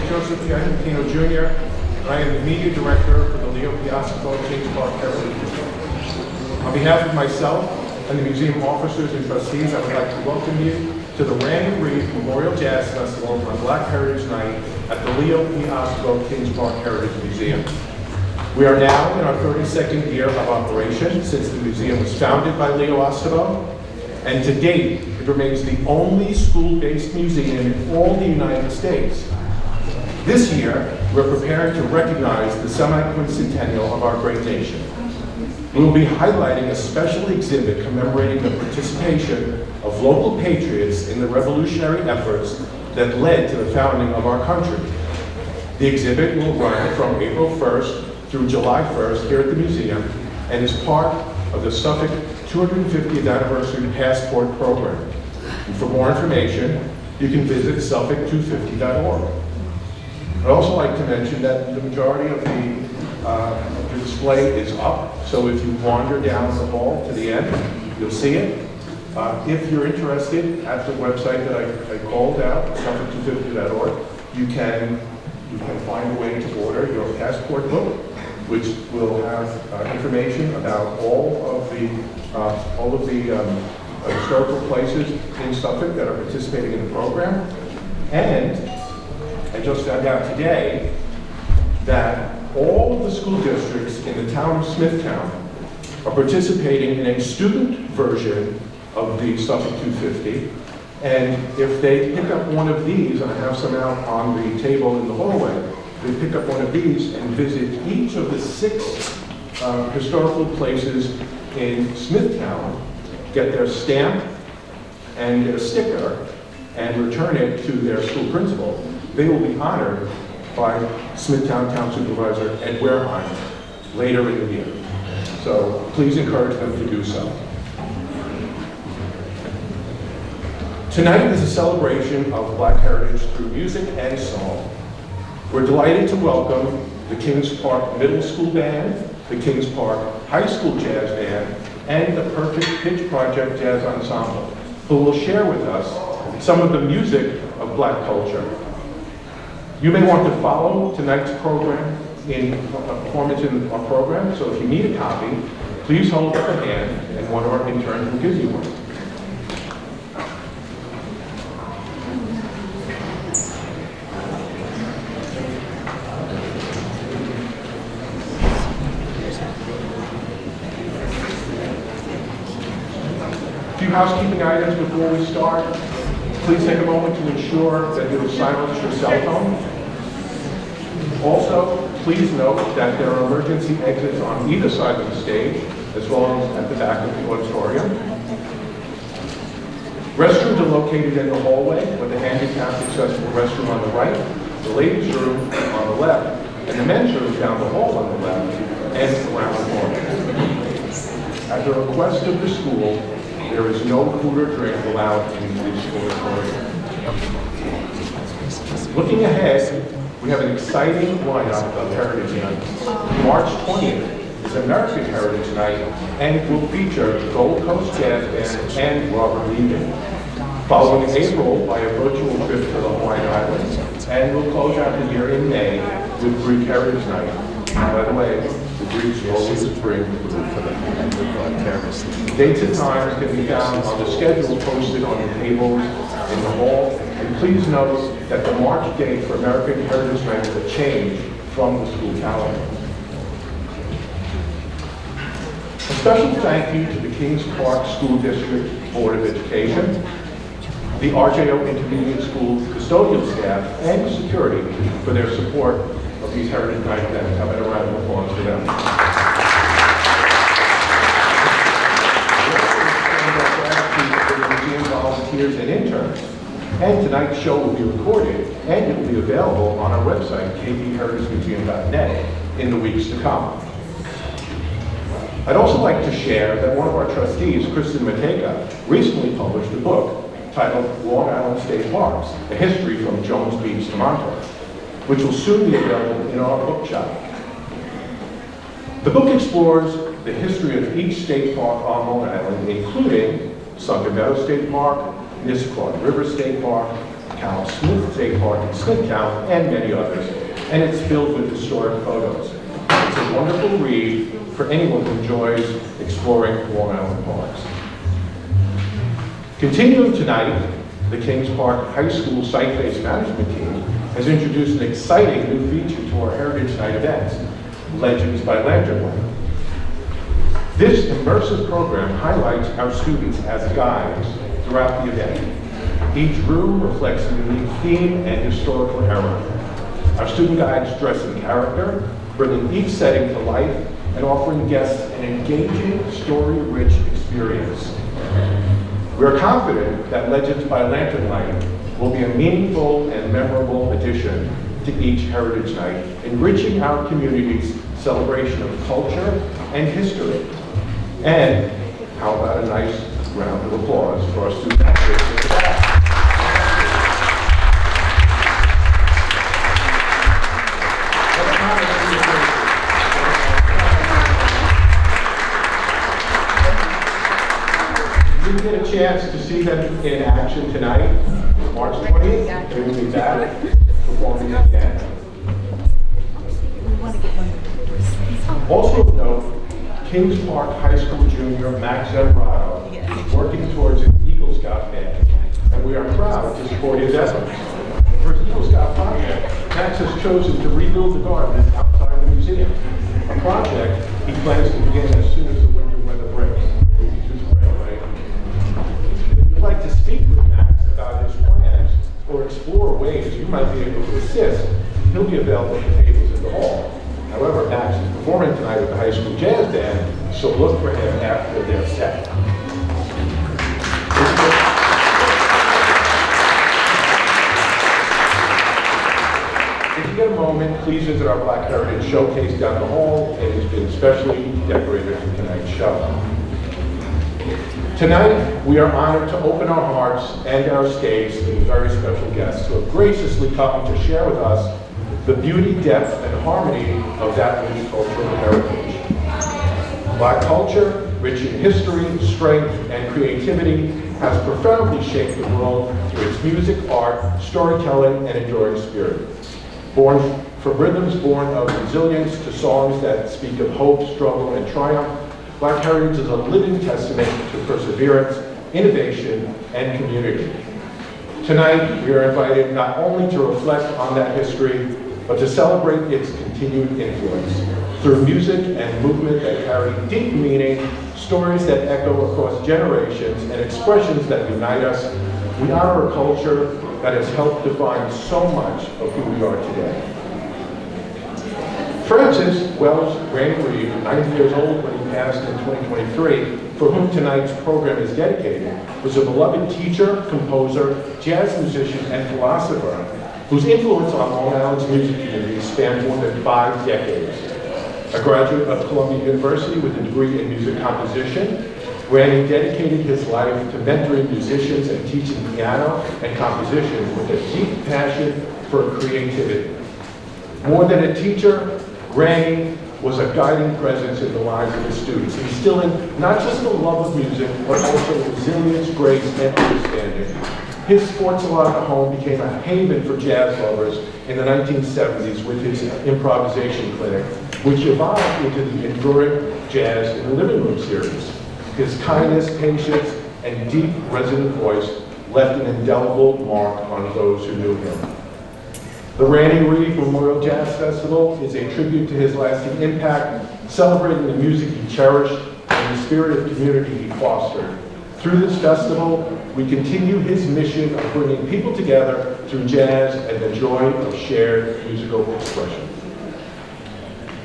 Joseph Piantino Jr., and I am the Media Director for the Leo Piastro Kings Park Heritage Museum. On behalf of myself and the museum officers and trustees, I would like to welcome you to the Randy Reed Memorial Jazz Festival on Black Heritage Night at the Leo Piastro Kings Park Heritage Museum. We are now in our 32nd year of operation since the museum was founded by Leo Ostebo, and to date, it remains the only school-based museum in all the United States. This year, we're preparing to recognize the semi-quincentennial of our great nation. We will be highlighting a special exhibit commemorating the participation of local patriots in the revolutionary efforts that led to the founding of our country. The exhibit will run from April 1st through July 1st here at the museum and is part of the Suffolk 250th Anniversary Passport Program. And for more information, you can visit suffolk250.org. I'd also like to mention that the majority of the display is up, so if you wander down the hall to the end, you'll see it. If you're interested, at the website that I called out, suffolk250.org, you can find a way to order your passport book, which will have information about all of the historical places in Suffolk that are participating in the program. And I just found out today that all of the school districts in the town of Smithtown are participating in a student version of the Suffolk 250. And if they pick up one of these, and I have some out on the table in the hallway, they pick up one of these and visit each of the 6 historical places in Smithtown, get their stamp and their sticker, and return it to their school principal, they will be honored by Smithtown Town Supervisor Ed Wareheim later in the year. So please encourage them to do so. Tonight is a celebration of Black heritage through music and song. We're delighted to welcome the Kings Park Middle School Band, the Kings Park High School Jazz Band, and the Perfect Pitch Project Jazz Ensemble, who will share with us some of the music of Black culture. You may want to follow tonight's program in a performance in our program, so if you need a copy, please hold up a hand and one of our interns will give you one. A few housekeeping items before we start. Please take a moment to ensure that you have silenced your cell phone. Also, please note that there are emergency exits on either side of the stage, as well as at the back of the auditorium. Restrooms are located in the hallway, with the handicapped accessible restroom on the right, the ladies' room on the left, and the men's room down the hall on the left, and around the corner. At the request of the school, there is no food or drink allowed in this auditorium. Looking ahead, we have an exciting lineup of Heritage Night. March 20th is American Heritage Night and will feature Gold Coast Jazz Band and Robert Levy. Following April by a virtual trip to the Hawaiian Islands, and we'll close out the year in May with Greek Heritage Night. By the way, the Greeks always bring food for them. Dates and times can be found on the schedule posted on the tables in the hall. And please note that the March date for American Heritage Night will change from the school calendar. A special thank you to the Kings Park School District Board of Education, the RJO Intermediate School custodial staff, and security for their support of these Heritage Night events. How about a round of applause for them? Museum volunteers and interns. And tonight's show will be recorded and it will be available on our website, kpheritagemuseum.net, in the weeks to come. I'd also like to share that one of our trustees, Kristen Mateka, recently published a book titled Long Island State Parks, A History from Jones Beach to Montauk, which will soon be available in our bookshop. The book explores the history of each state park on Long Island, including Sunken Meadow State Park, Nisqually River State Park, Cal Smith State Park in Smithtown, and many others, and it's filled with historic photos. It's a wonderful read for anyone who enjoys exploring Long Island parks. Continuing tonight, the Kings Park High School Site-Based Management Team has introduced an exciting new feature to our Heritage Night events, Legends by Lantern Light. This immersive program highlights our students as guides throughout the event. Each room reflects a unique theme and historical era. Our student guides dress in character, bringing each setting to life and offering guests an engaging, story-rich experience. We are confident that Legends by Lantern Light will be a meaningful and memorable addition to each Heritage Night, enriching our community's celebration of culture and history. And how about a nice round of applause for our student actors in the back. You didn't get a chance to see them in action tonight, March 20th. They will be back performing again. Also of note, Kings Park High School junior Max Zambrano is working towards an Eagle Scout band, and we are proud to support his efforts. For his Eagle Scout project, Max has chosen to rebuild the garden outside the museum, a project he plans to begin as soon as the winter weather breaks. If you'd like to speak with Max about his plans or explore ways you might be able to assist, he'll be available at the tables in the hall. However, Max is performing tonight with the high school jazz band, so look for him after their set. If you get a moment, please visit our Black Heritage Showcase down the hall. It has been specially decorated for tonight's show. Tonight, we are honored to open our hearts and our stage to very special guests who have graciously come to share with us the beauty, depth, and harmony of that rich cultural heritage. Black culture, rich in history, strength, and creativity, has profoundly shaped the world through its music, art, storytelling, and enduring spirit. From rhythms born of resilience to songs that speak of hope, struggle, and triumph, Black heritage is a living testament to perseverance, innovation, and community. Tonight, we are invited not only to reflect on that history, but to celebrate its continued influence through music and movement that carry deep meaning, stories that echo across generations, and expressions that unite us. We honor a culture that has helped define so much of who we are today. Francis Wells Rainey Reed, 90 years old when he passed in 2023, for whom tonight's program is dedicated, was a beloved teacher, composer, jazz musician, and philosopher whose influence on Long Island's music community spanned more than 5 decades. A graduate of Columbia University with a degree in music composition, Randy dedicated his life to mentoring musicians and teaching piano and composition with a deep passion for creativity. More than a teacher, Randy was a guiding presence in the lives of his students, instilling not just the love of music, but also resilience, grace, and understanding. His Sports Salon at home became a haven for jazz lovers in the 1970s with his improvisation clinic, which evolved into the enduring Jazz in the Living Room series. His kindness, patience, and deep, resonant voice left an indelible mark on those who knew him. The Randy Reed Memorial Jazz Festival is a tribute to his lasting impact, celebrating the music he cherished and the spirit of community he fostered. Through this festival, we continue his mission of bringing people together through jazz and the joy of shared musical expression.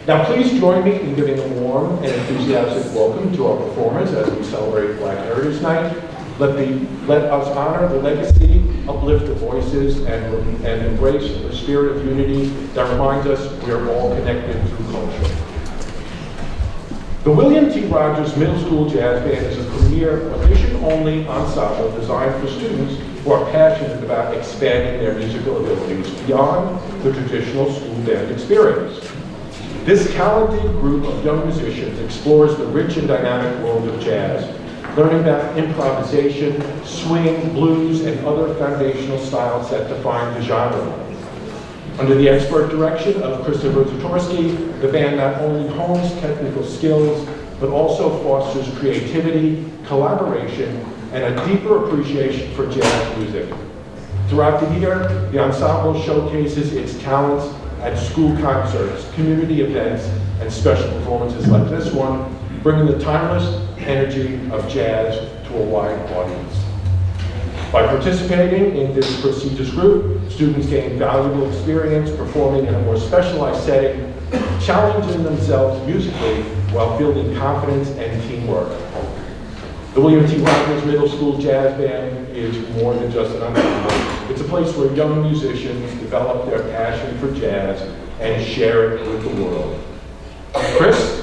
Now please join me in giving a warm and enthusiastic welcome to our performers as we celebrate Black Heritage Night. Let us honor the legacy, uplift the voices, and embrace the spirit of unity that reminds us we are all connected through culture. The William T. Rogers Middle School Jazz Band is a premier audition-only ensemble designed for students who are passionate about expanding their musical abilities beyond the traditional school band experience. This talented group of young musicians explores the rich and dynamic world of jazz, learning about improvisation, swing, blues, and other foundational styles that define the genre. Under the expert direction of Christopher Zatorsky, the band not only hones technical skills, but also fosters creativity, collaboration, and a deeper appreciation for jazz music. Throughout the year, the ensemble showcases its talents at school concerts, community events, and special performances like this one, bringing the timeless energy of jazz to a wide audience. By participating in this prestigious group, students gain valuable experience performing in a more specialized setting, challenging themselves musically while building confidence and teamwork. The William T. Rogers Middle School Jazz Band is more than just an ensemble. It's a place where young musicians develop their passion for jazz and share it with the world. Chris?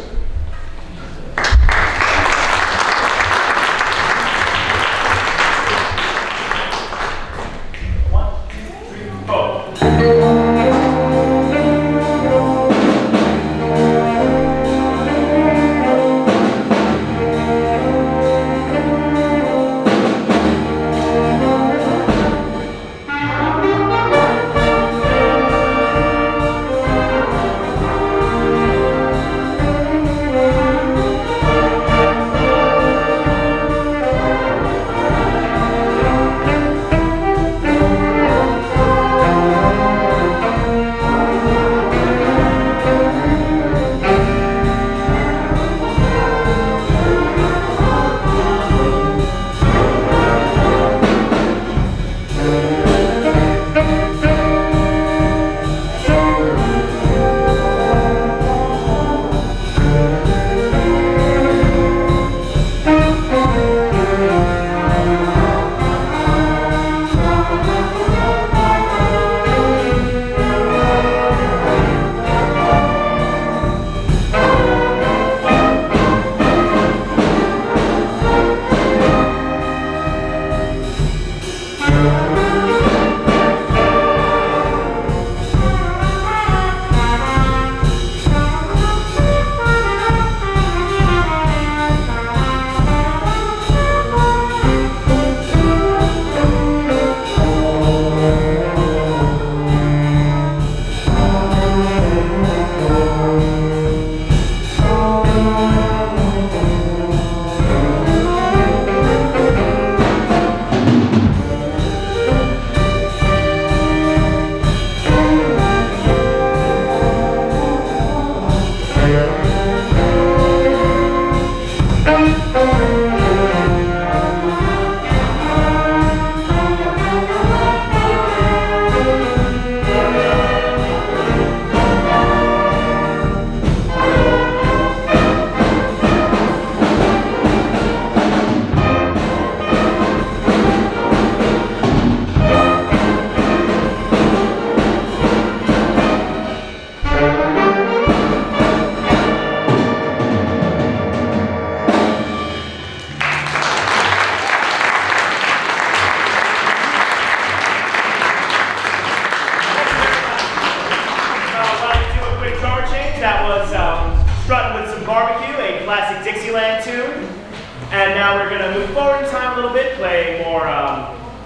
And now we're going to move forward in time a little bit, play a more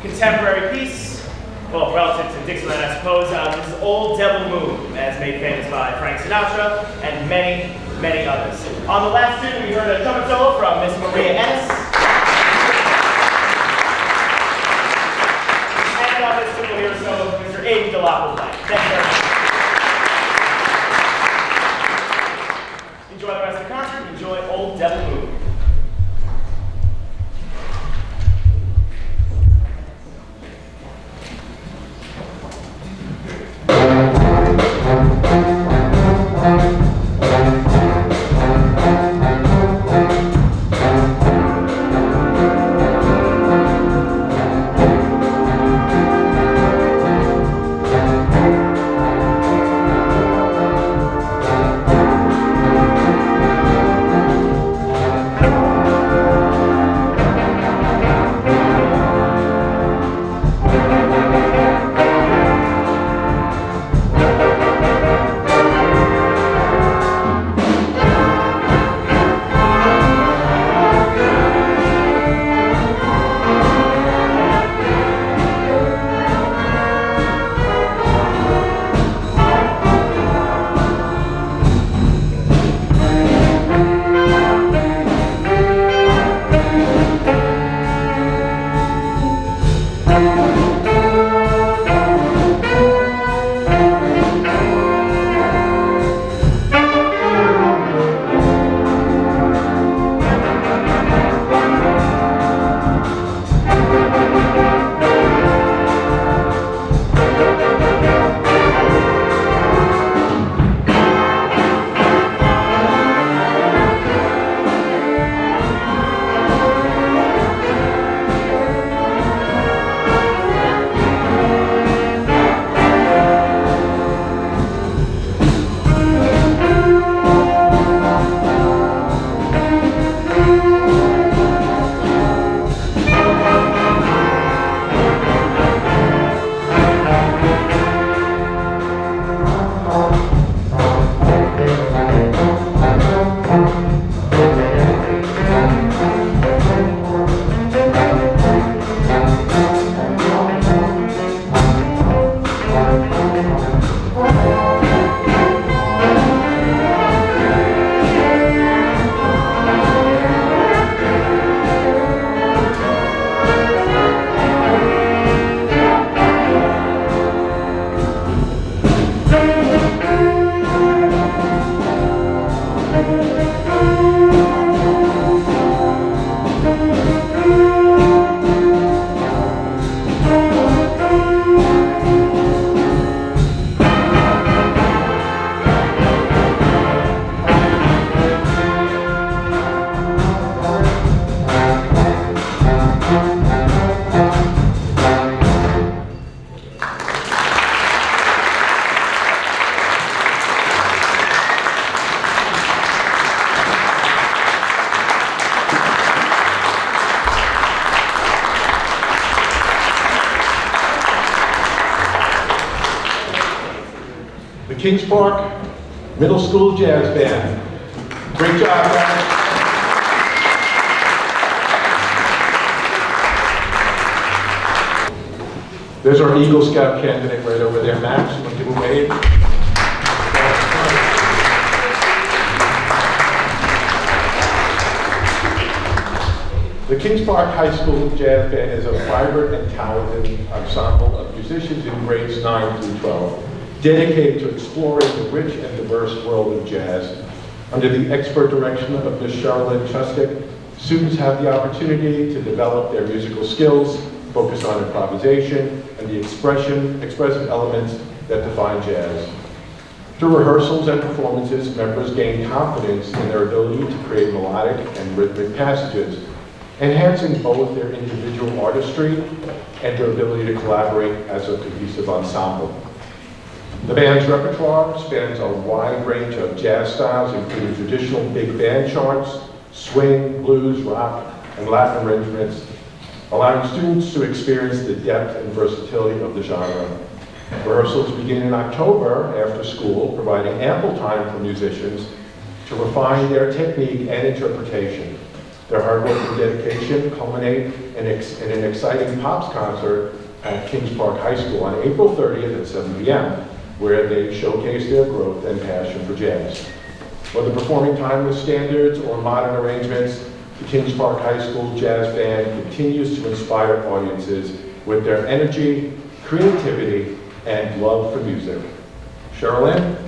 contemporary piece, well, relative to Dixieland, I suppose. This is Old Devil Moon, as made famous by Frank Sinatra and many, many others. On the last tune, we heard a trumpet solo from Miss Maria Ennis. And on this tune, we'll hear a solo from Mr. Aiden DeLapo. Thank you very much. Enjoy the rest of the concert. Enjoy Old Devil Moon. The Kings Park Middle School Jazz Band. Great job, guys. There's our Eagle Scout candidate right over there, Max. You want to give a wave? The Kings Park High School Jazz Band is a vibrant and talented ensemble of musicians in grades 9 through 12, dedicated to exploring the rich and diverse world of jazz. Under the expert direction of Ms. Charlotte Chustik, students have the opportunity to develop their musical skills, focus on improvisation, and the expressive elements that define jazz. Through rehearsals and performances, members gain confidence in their ability to create melodic and rhythmic passages, enhancing both their individual artistry and their ability to collaborate as a cohesive ensemble. The band's repertoire spans a wide range of jazz styles, including traditional big band charts, swing, blues, rock, and Latin arrangements, allowing students to experience the depth and versatility of the genre. Rehearsals begin in October after school, providing ample time for musicians to refine their technique and interpretation. Their hard work and dedication culminate in an exciting Pops concert at Kings Park High School on April 30th at 7 p.m., where they showcase their growth and passion for jazz. Whether performing timeless standards or modern arrangements, the Kings Park High School Jazz Band continues to inspire audiences with their energy, creativity, and love for music. Sherilyn?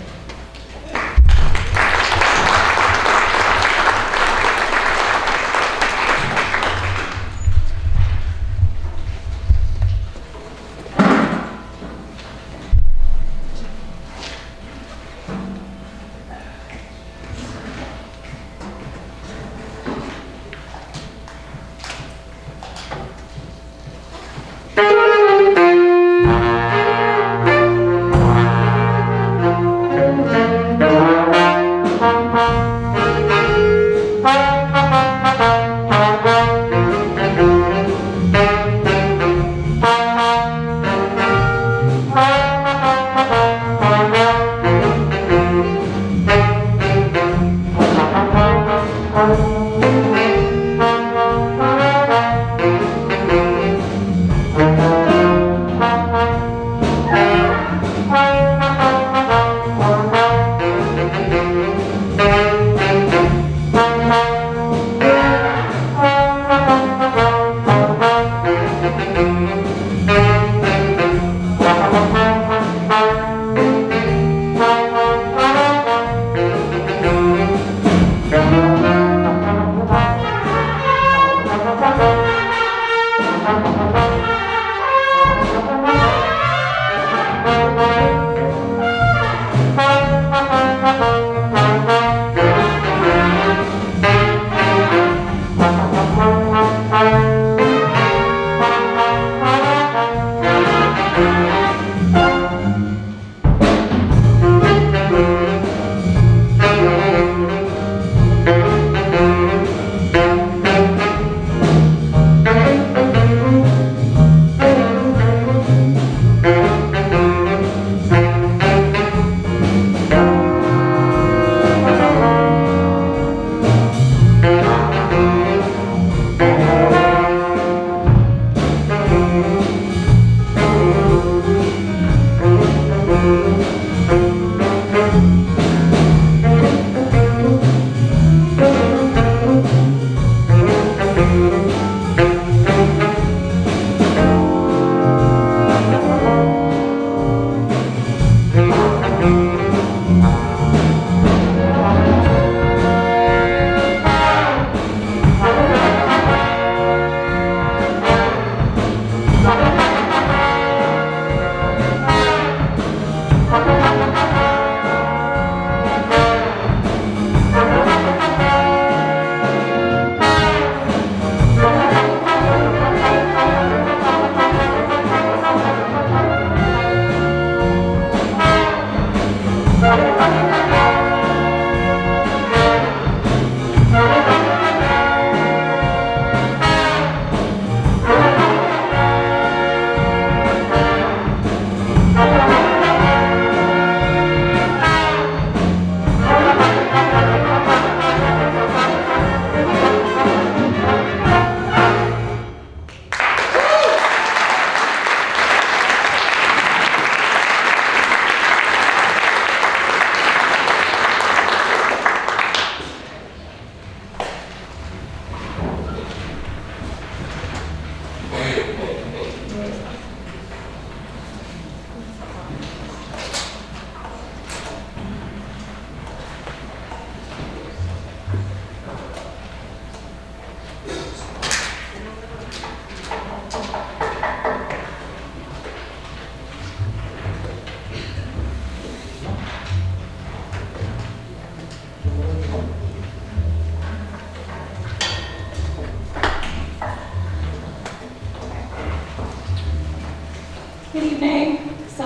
Good evening. So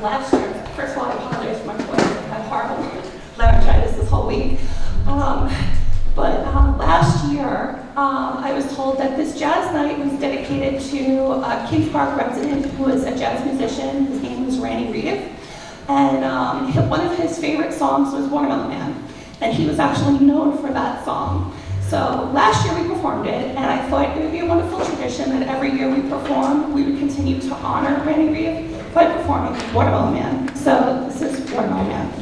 last year, first of all, I apologize for my voice. I've had horrible laryngitis this whole week. But last year, I was told that this jazz night was dedicated to a Kings Park resident who was a jazz musician. His name was Randy Reeve. And one of his favorite songs was Watermelon Man. And he was actually known for that song. So last year we performed it, and I thought it would be a wonderful tradition that every year we perform, we would continue to honor Randy Reeve by performing Watermelon Man. So this is Watermelon Man.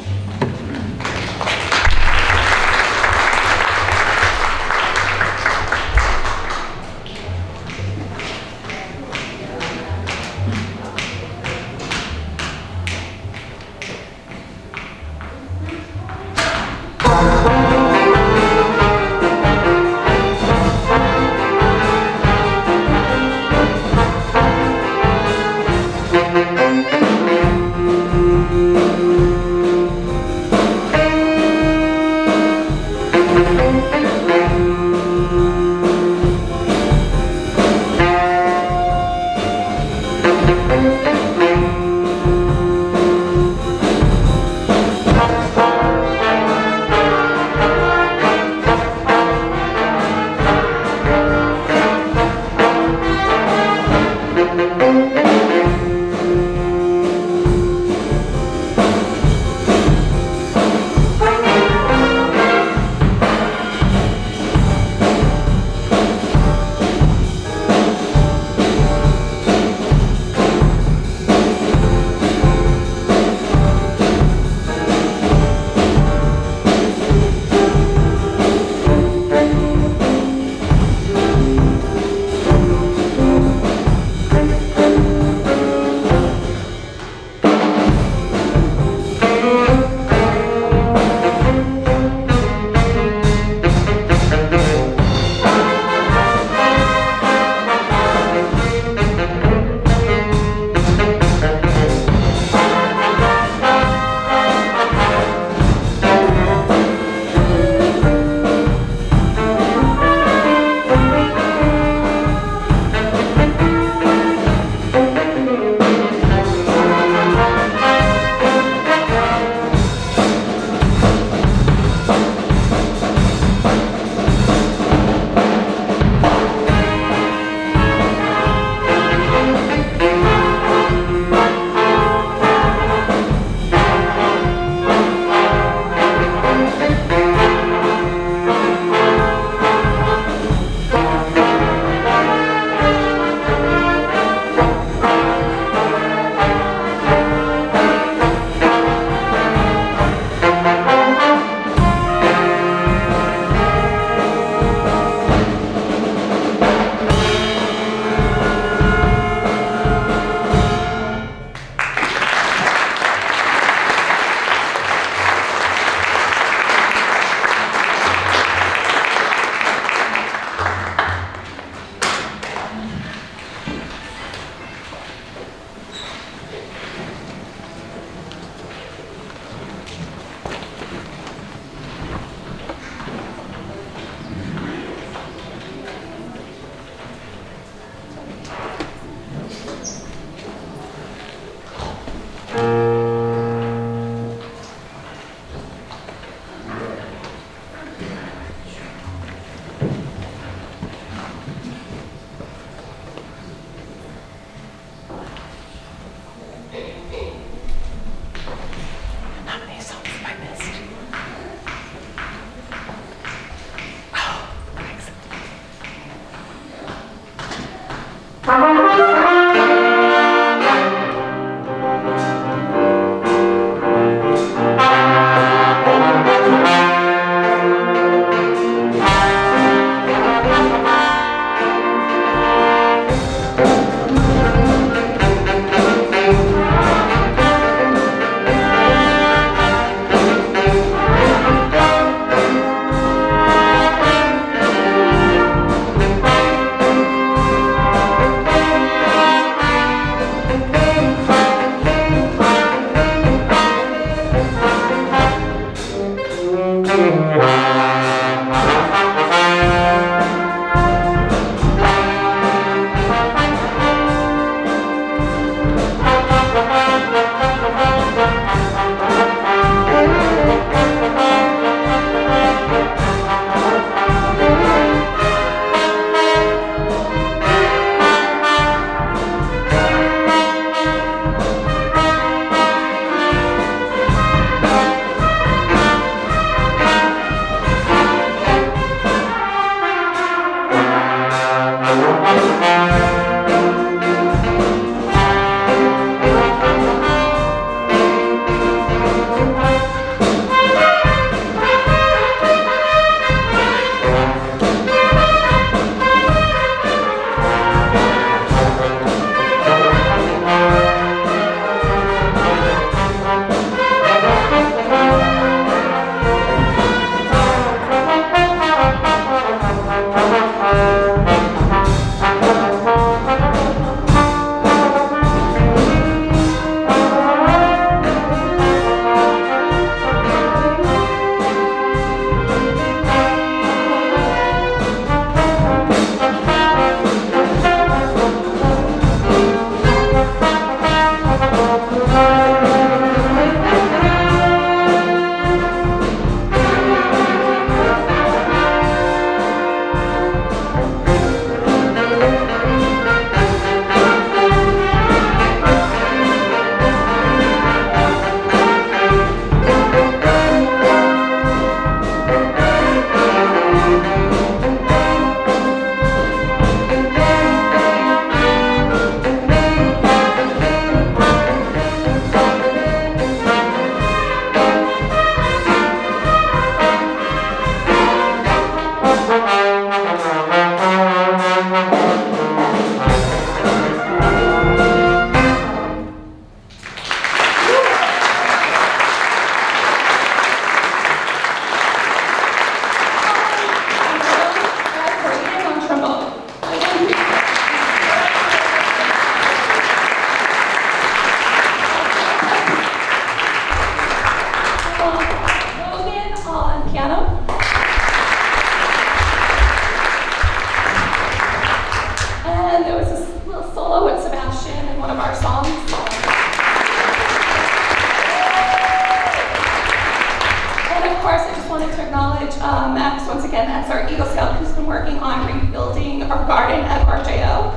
Max, once again, that's our Eagle Scout who's been working on rebuilding our garden at RJO.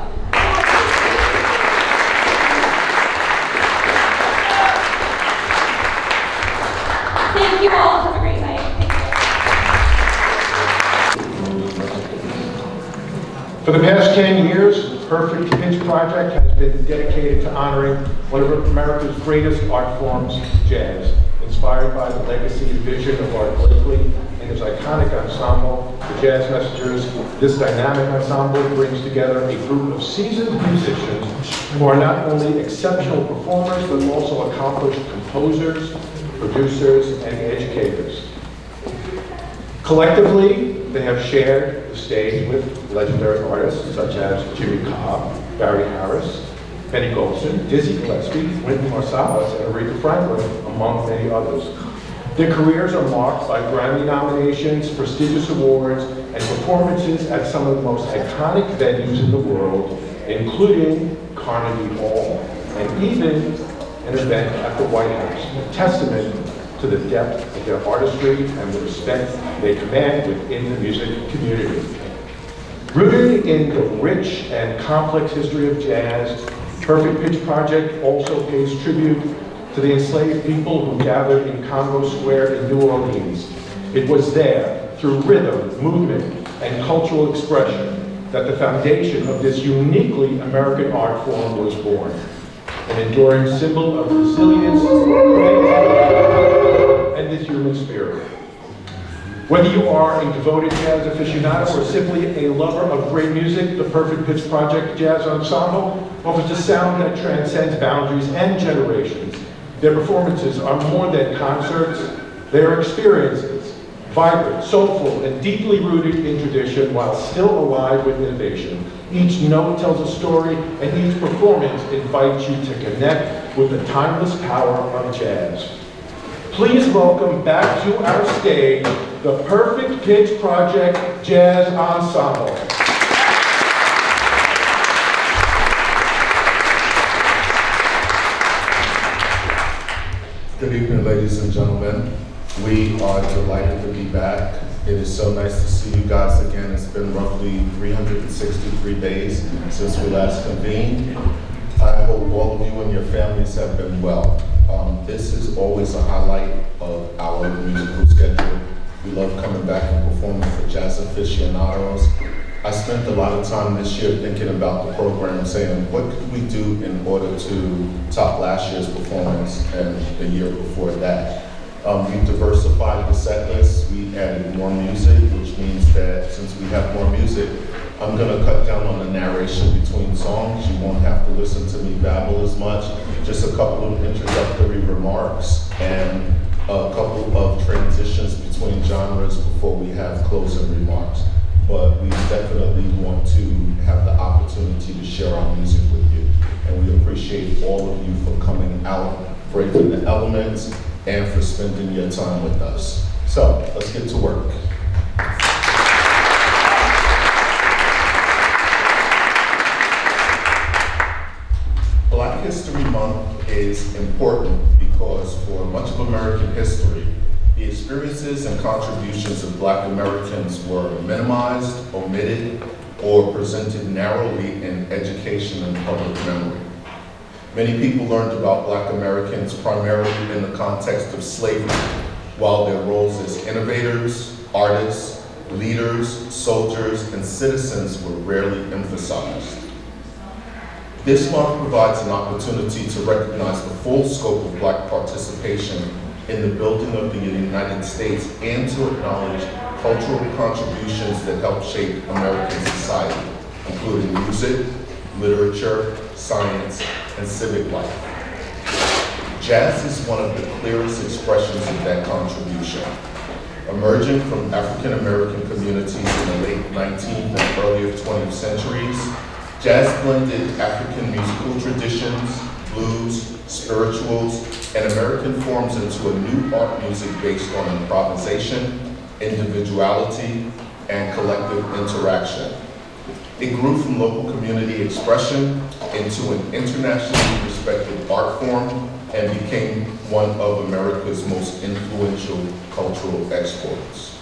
Thank you all. Have a great night. For the past 10 years, the Perfect Pitch Project has been dedicated to honoring one of America's greatest art forms, jazz. Inspired by the legacy and vision of Art Blakely and his iconic ensemble, the Jazz Messengers, this dynamic ensemble brings together a group of seasoned musicians who are not only exceptional performers, but also accomplished composers, producers, and educators. Collectively, they have shared the stage with legendary artists such as Jimmy Cobb, Barry Harris, Benny Golson, Dizzy Gillespie, Wynton Marsalis, and Aretha Franklin, among many others. Their careers are marked by Grammy nominations, prestigious awards, and performances at some of the most iconic venues in the world, including Carnegie Hall, and even an event at the White House, a testament to the depth of their artistry and the respect they command within the music community. Rooted in the rich and complex history of jazz, Perfect Pitch Project also pays tribute to the enslaved people who gathered in Congo Square in New Orleans. It was there, through rhythm, movement, and cultural expression, that the foundation of this uniquely American art form was born. An enduring symbol of resilience and the human spirit. Whether you are a devoted jazz aficionado or simply a lover of great music, the Perfect Pitch Project Jazz Ensemble offers a sound that transcends boundaries and generations. Their performances are more than concerts, they are experiences, vibrant, soulful, and deeply rooted in tradition while still alive with innovation. Each note tells a story, and each performance invites you to connect with the timeless power of jazz. Please welcome back to our stage the Perfect Pitch Project Jazz Ensemble. Good evening, ladies and gentlemen. We are delighted to be back. It is so nice to see you guys again. It's been roughly 363 days since we last convened. I hope all of you and your families have been well. This is always a highlight of our musical schedule. We love coming back and performing for jazz aficionados. I spent a lot of time this year thinking about the program, saying what could we do in order to top last year's performance and the year before that. We've diversified the set list. We added more music, which means that since we have more music, I'm going to cut down on the narration between songs. You won't have to listen to me babble as much. Just a couple of introductory remarks and a couple of transitions between genres before we have closing remarks. But we definitely want to have the opportunity to share our music with you. And we appreciate all of you for coming out, braving the elements, and for spending your time with us. So let's get to work. Black History Month is important because for much of American history, the experiences and contributions of Black Americans were minimized, omitted, or presented narrowly in education and public memory. Many people learned about Black Americans primarily in the context of slavery, while their roles as innovators, artists, leaders, soldiers, and citizens were rarely emphasized. This month provides an opportunity to recognize the full scope of Black participation in the building of the United States and to acknowledge cultural contributions that help shape American society, including music, literature, science, and civic life. Jazz is one of the clearest expressions of that contribution. Emerging from African American communities in the late 19th and early 20th centuries, jazz blended African musical traditions, blues, spirituals, and American forms into a new art music based on improvisation, individuality, and collective interaction. It grew from local community expression into an internationally respected art form and became one of America's most influential cultural exports.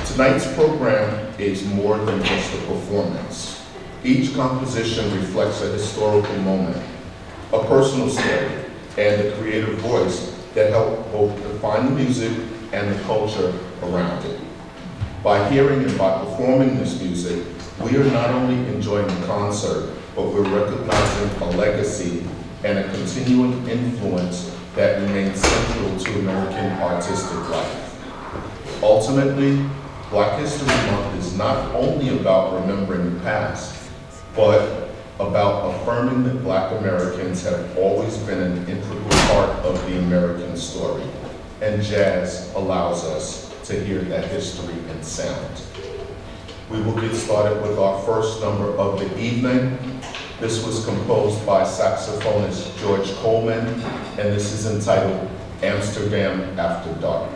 Tonight's program is more than just a performance. Each composition reflects a historical moment, a personal story, and a creative voice that help both define the music and the culture around it. By hearing and by performing this music, we are not only enjoying the concert, but we're recognizing a legacy and a continuing influence that remains central to American artistic life. Ultimately, Black History Month is not only about remembering the past, but about affirming that Black Americans have always been an integral part of the American story, and jazz allows us to hear that history in sound. We will get started with our first number of the evening. This was composed by saxophonist George Coleman, and this is entitled Amsterdam After Dark.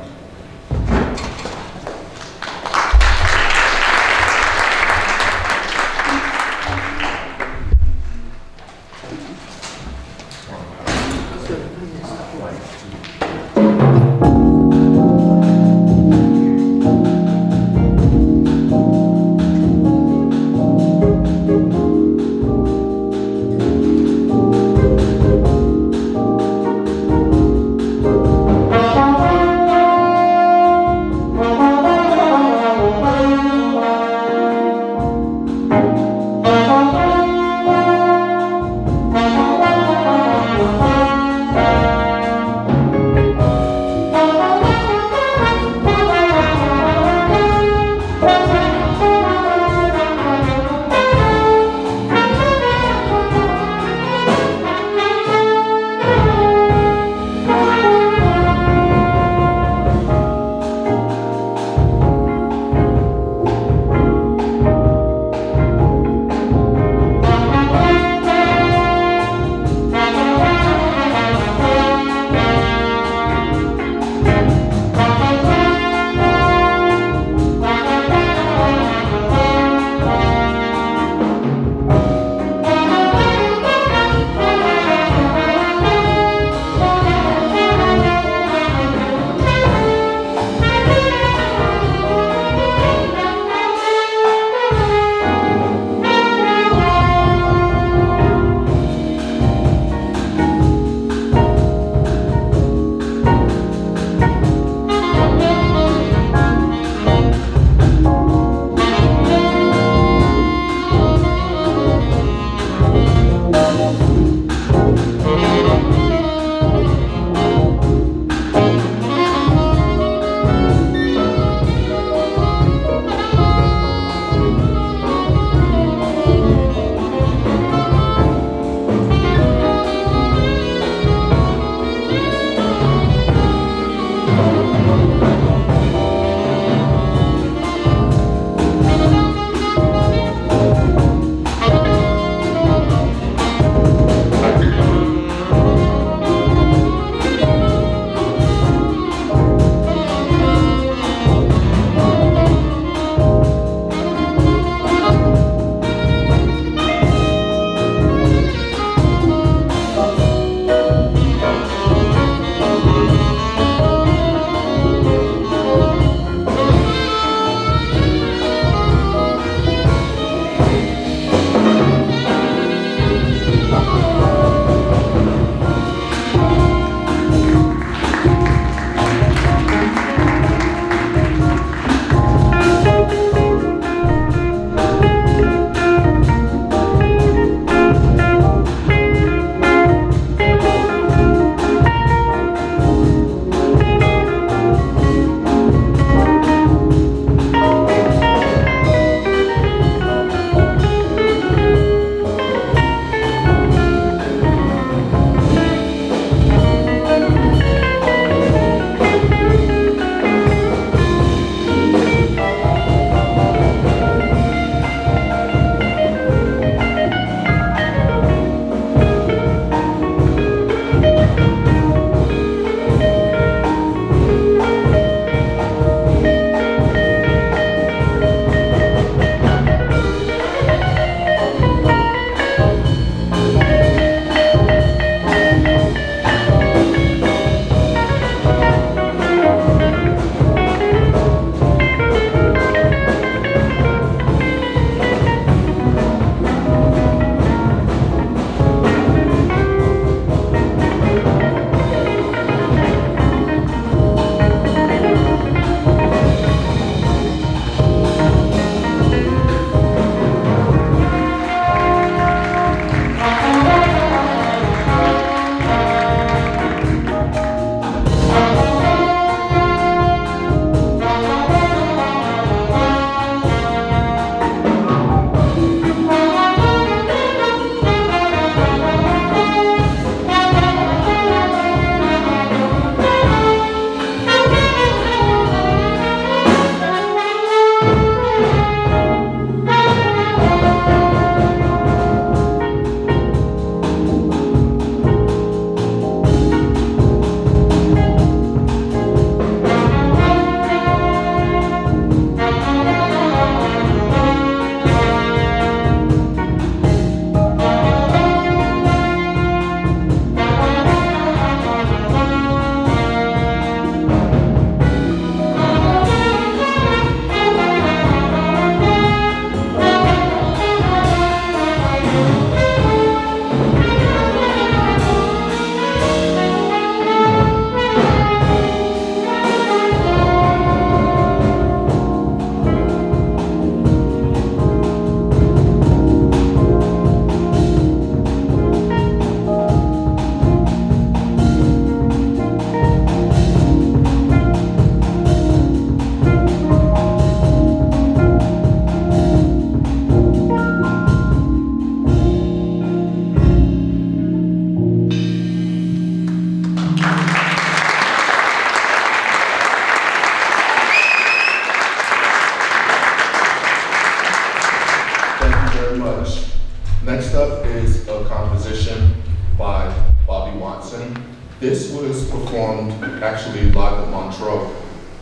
composition by Bobby Watson. This was performed actually live at Montreux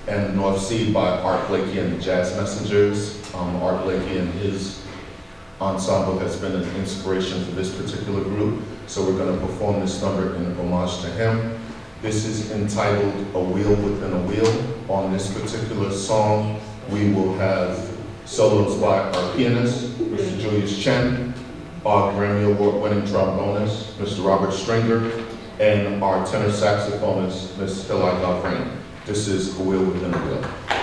and North Sea by Art Blakey and the Jazz Messengers. Art Blakey and his ensemble has been an inspiration for this particular group, so we're going to perform this number in homage to him. This is entitled A Wheel Within a Wheel. On this particular song, we will have solos by our pianist, Mr. Julius Chen, our Grammy Award-winning trombonist, Mr. Robert Stringer, and our tenor saxophonist, Ms. Hilai Gavrain. This is A Wheel Within a Wheel.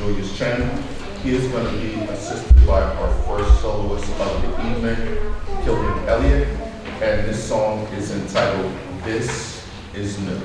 Julius Chen. He is going to be assisted by our first soloist of the evening, Killian Elliott, and this song is entitled This Is New.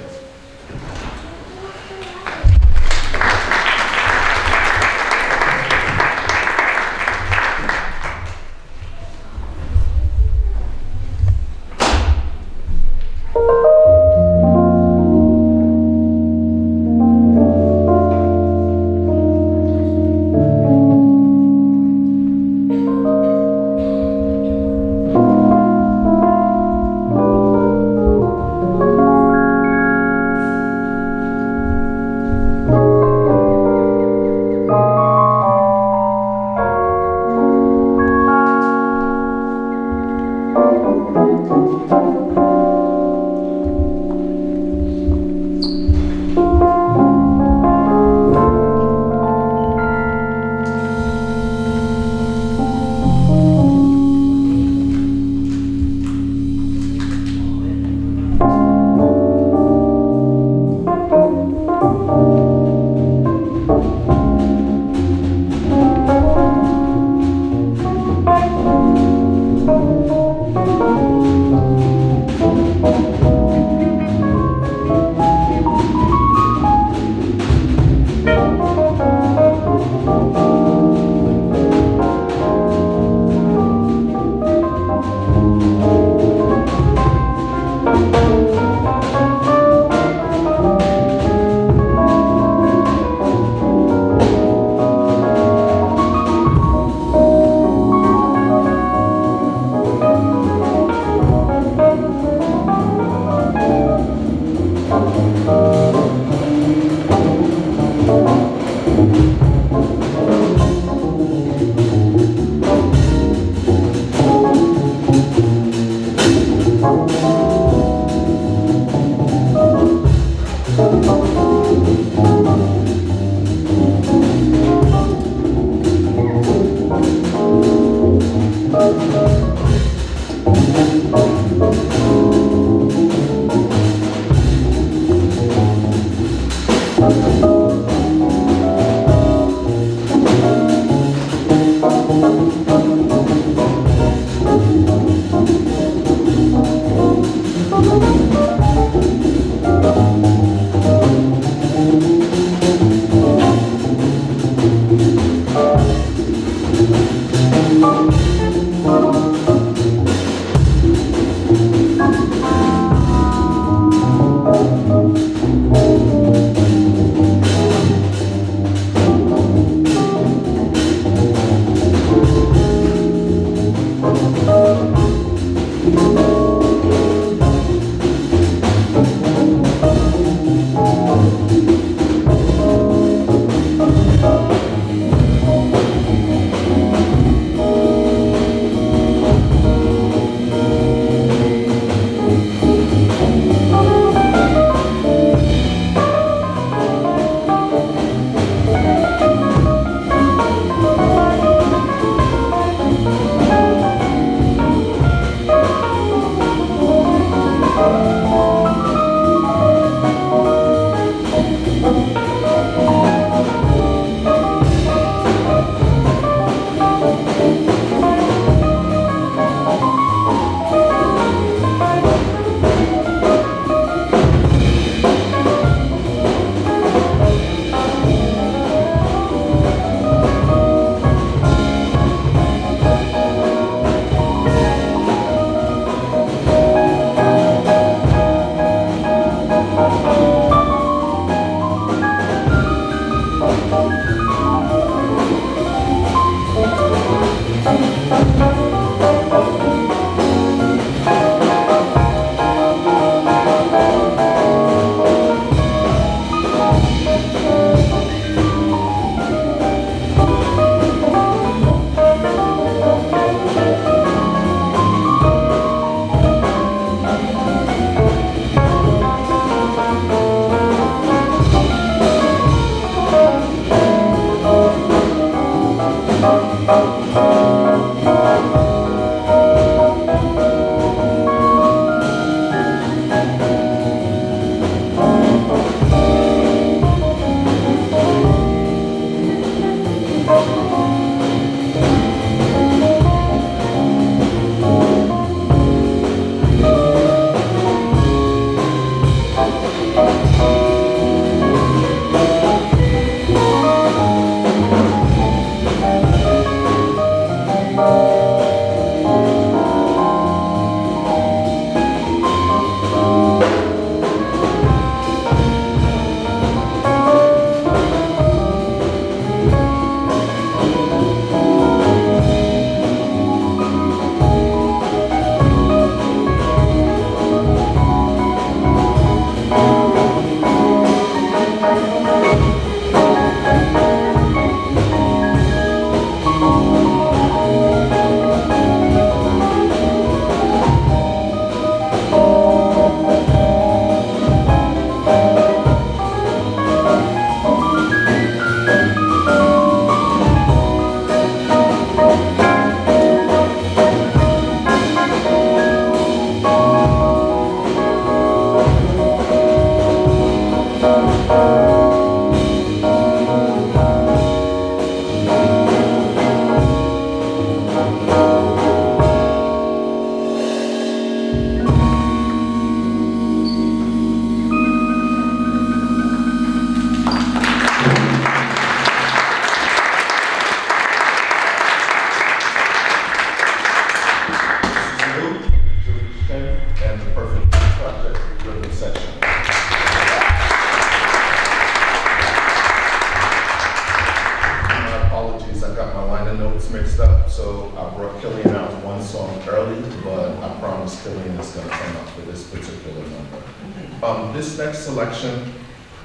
This next selection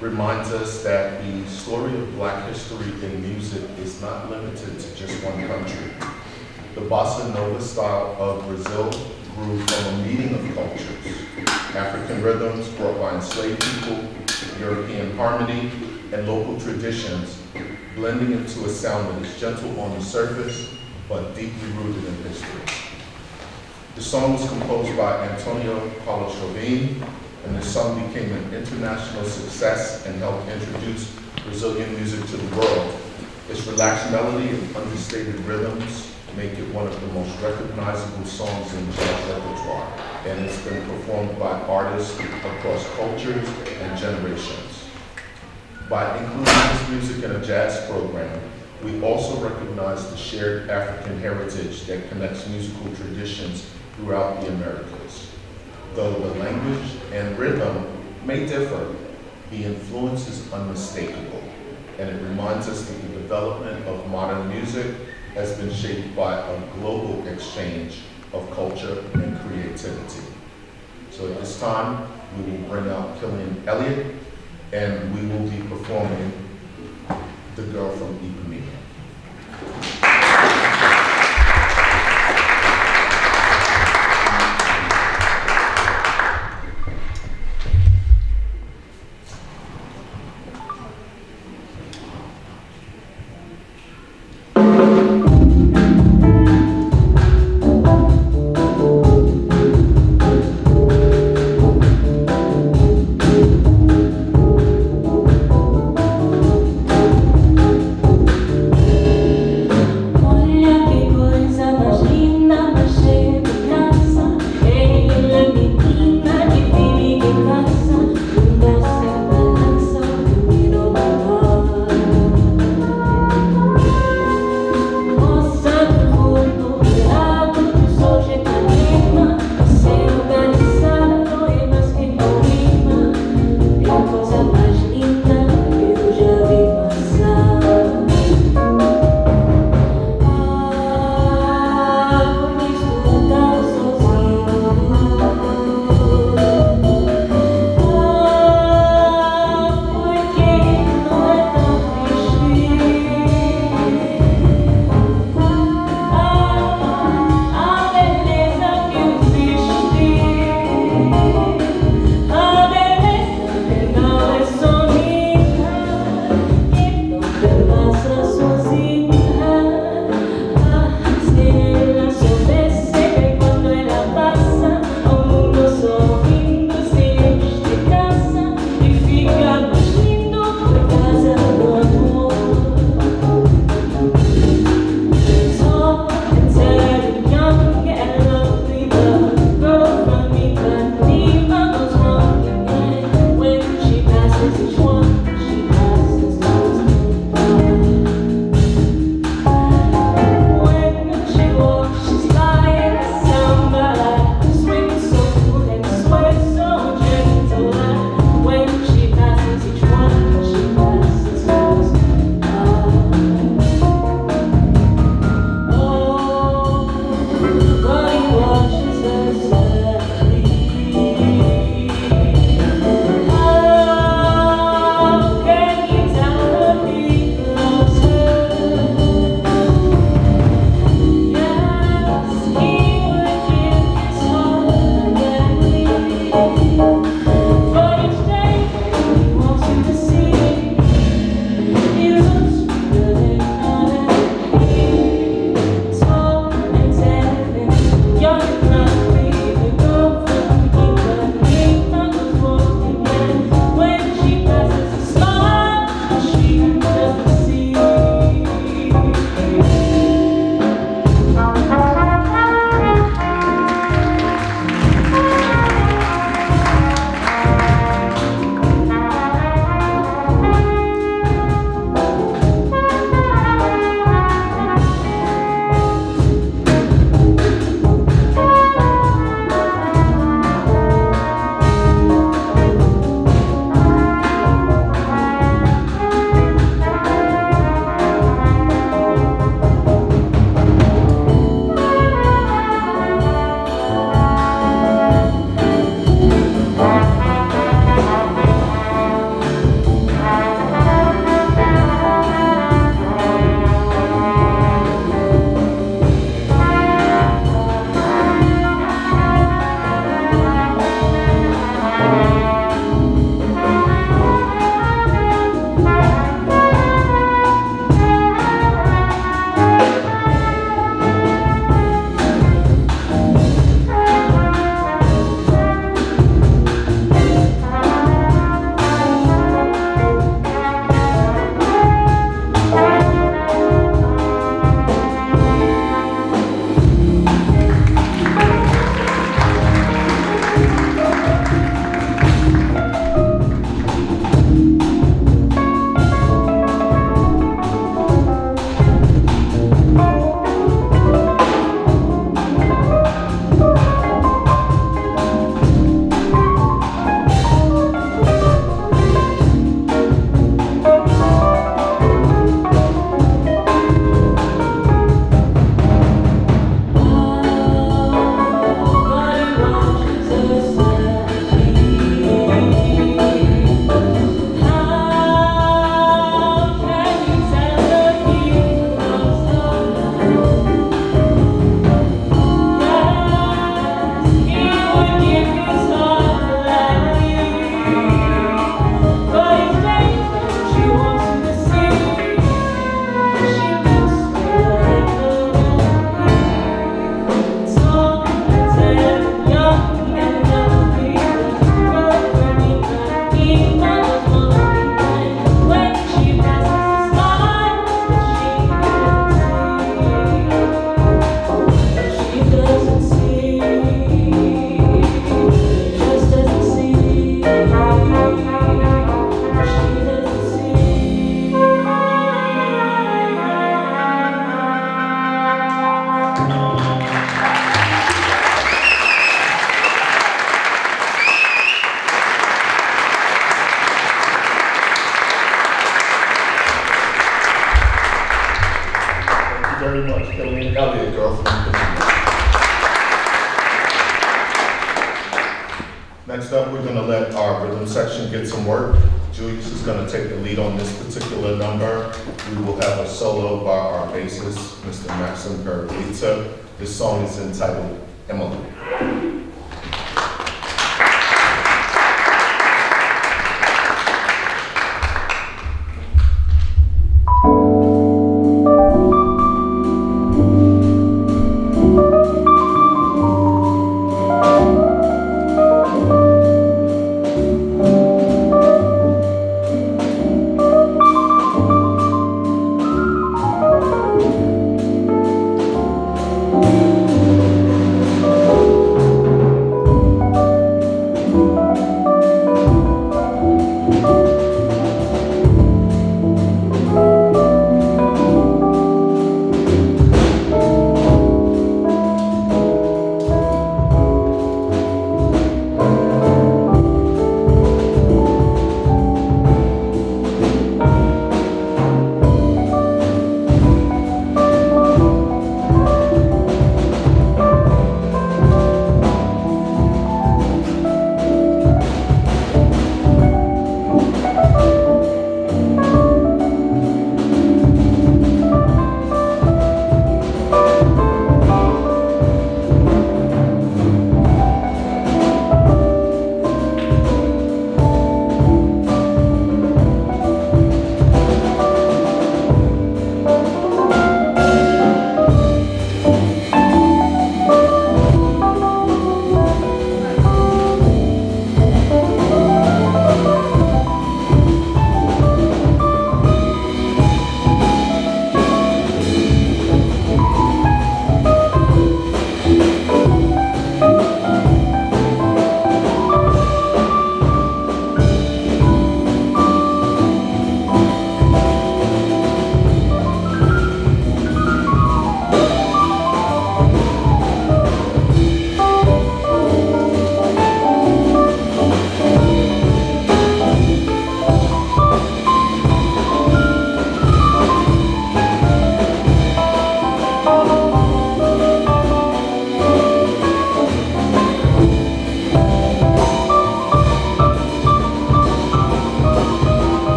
reminds us that the story of Black history in music is not limited to just one country. The bossa nova style of Brazil grew from a meeting of cultures. African rhythms brought by enslaved people, European harmony, and local traditions, blending into a sound that is gentle on the surface, but deeply rooted in history. The song was composed by Antonio Paulo Jobim, and the song became an international success and helped introduce Brazilian music to the world. Its relaxed melody and understated rhythms make it one of the most recognizable songs in jazz repertoire, and it's been performed by artists across cultures and generations. By including this music in a jazz program, we also recognize the shared African heritage that connects musical traditions throughout the Americas. Though the language and rhythm may differ, the influence is unmistakable, and it reminds us that the development of modern music has been shaped by a global exchange of culture and creativity. So at this time, we will bring out Killian Elliott, and we will be performing The Girl from Ipanema. very much, Colleen. Elliot, girlfriend. Next up, we're gonna let our rhythm section get some work. Julius is gonna take the lead on this particular number. We will have a solo by our bassist, Mr. Maxim Peralita. This song is entitled Emily. Thank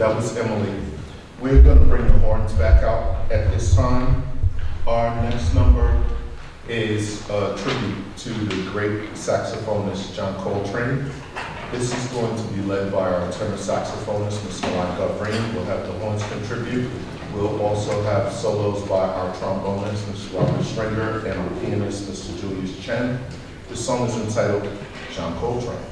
That was Emily. We're going to bring the horns back out at this time. Our next number is a tribute to the great saxophonist John Coltrane. This is going to be led by our tenor saxophonist, Mr. Monica Green. We'll have the horns contribute. We'll also have solos by our trombonist, Mr. Robert Stringer, and our pianist, Mr. Julius Chen. This song is entitled John Coltrane.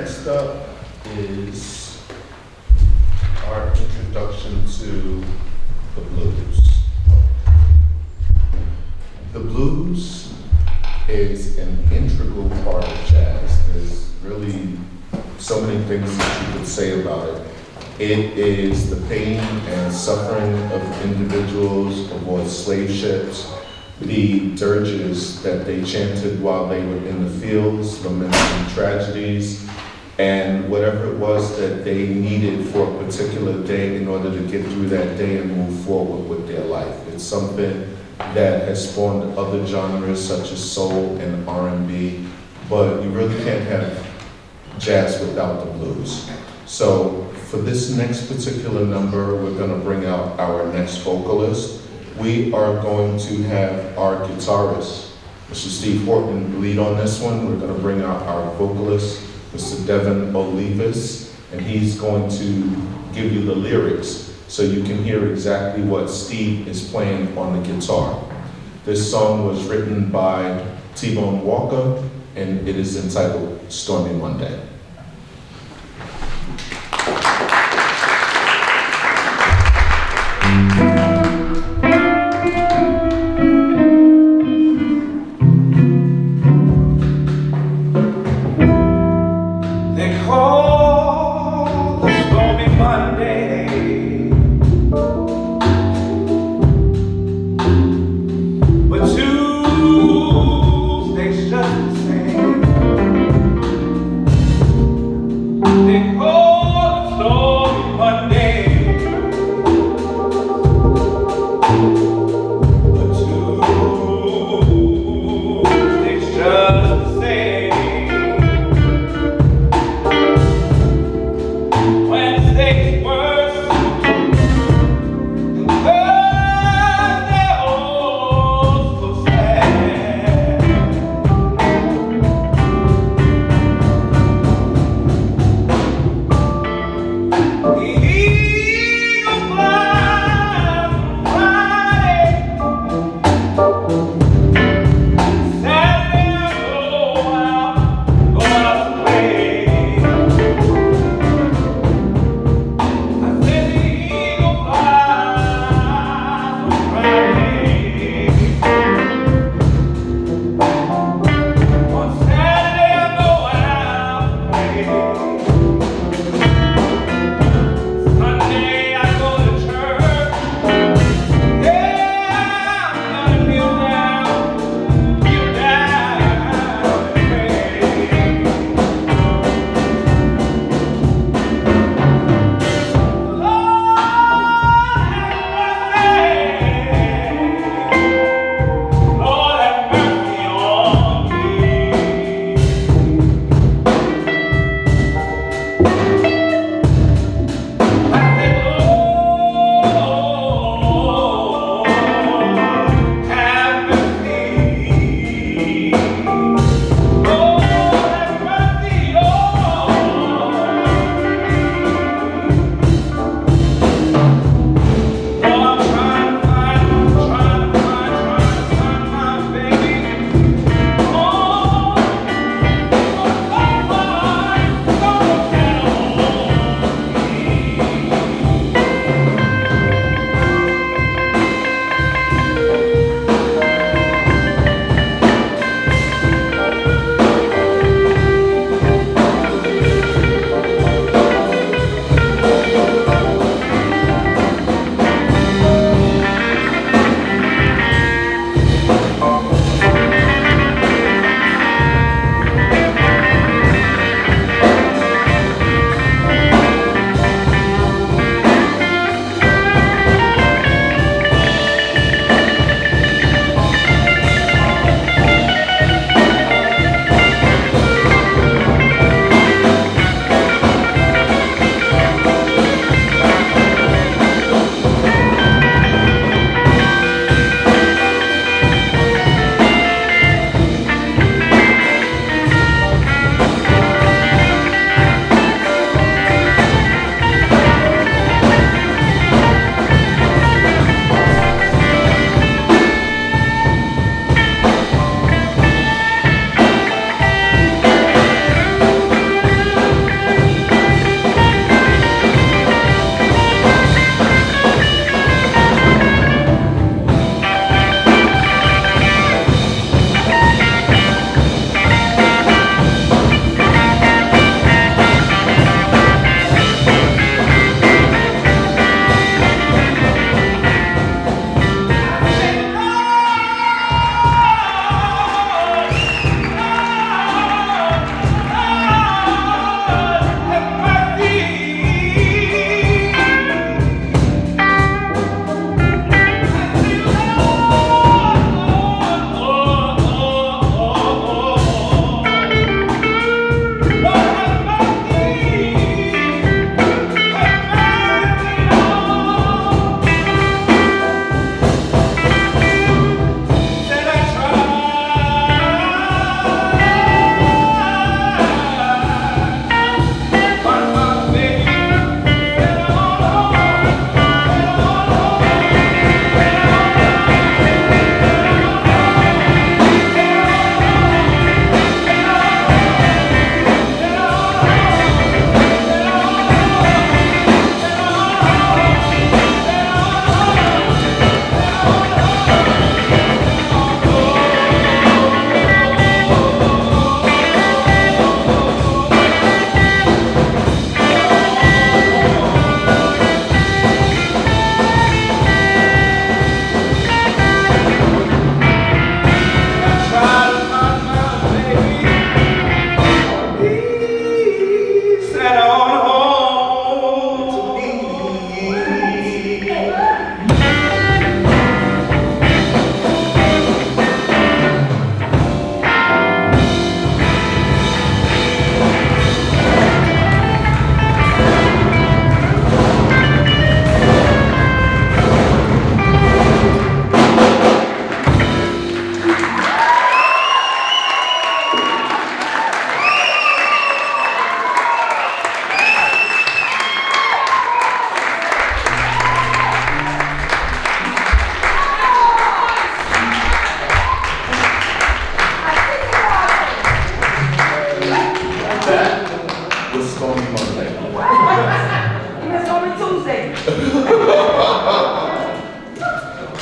next up is our introduction to the blues. The blues is an integral part of jazz. There's really so many things that you could say about it. It is the pain and suffering of individuals aboard slave ships, the dirges that they chanted while they were in the fields, lamenting tragedies, and whatever it was that they needed for a particular day in order to get through that day and move forward with their life. It's something that has spawned other genres such as soul and R&B, but you really can't have jazz without the blues. So for this next particular number, we're going to bring out our next vocalist. We are going to have our guitarist, Mr. Steve Horton, lead on this one. We're going to bring out our vocalist, Mr. Devin Olivas, and he's going to give you the lyrics so you can hear exactly what Steve is playing on the guitar. This song was written by T-Bone Walker, and it is entitled Stormy Monday.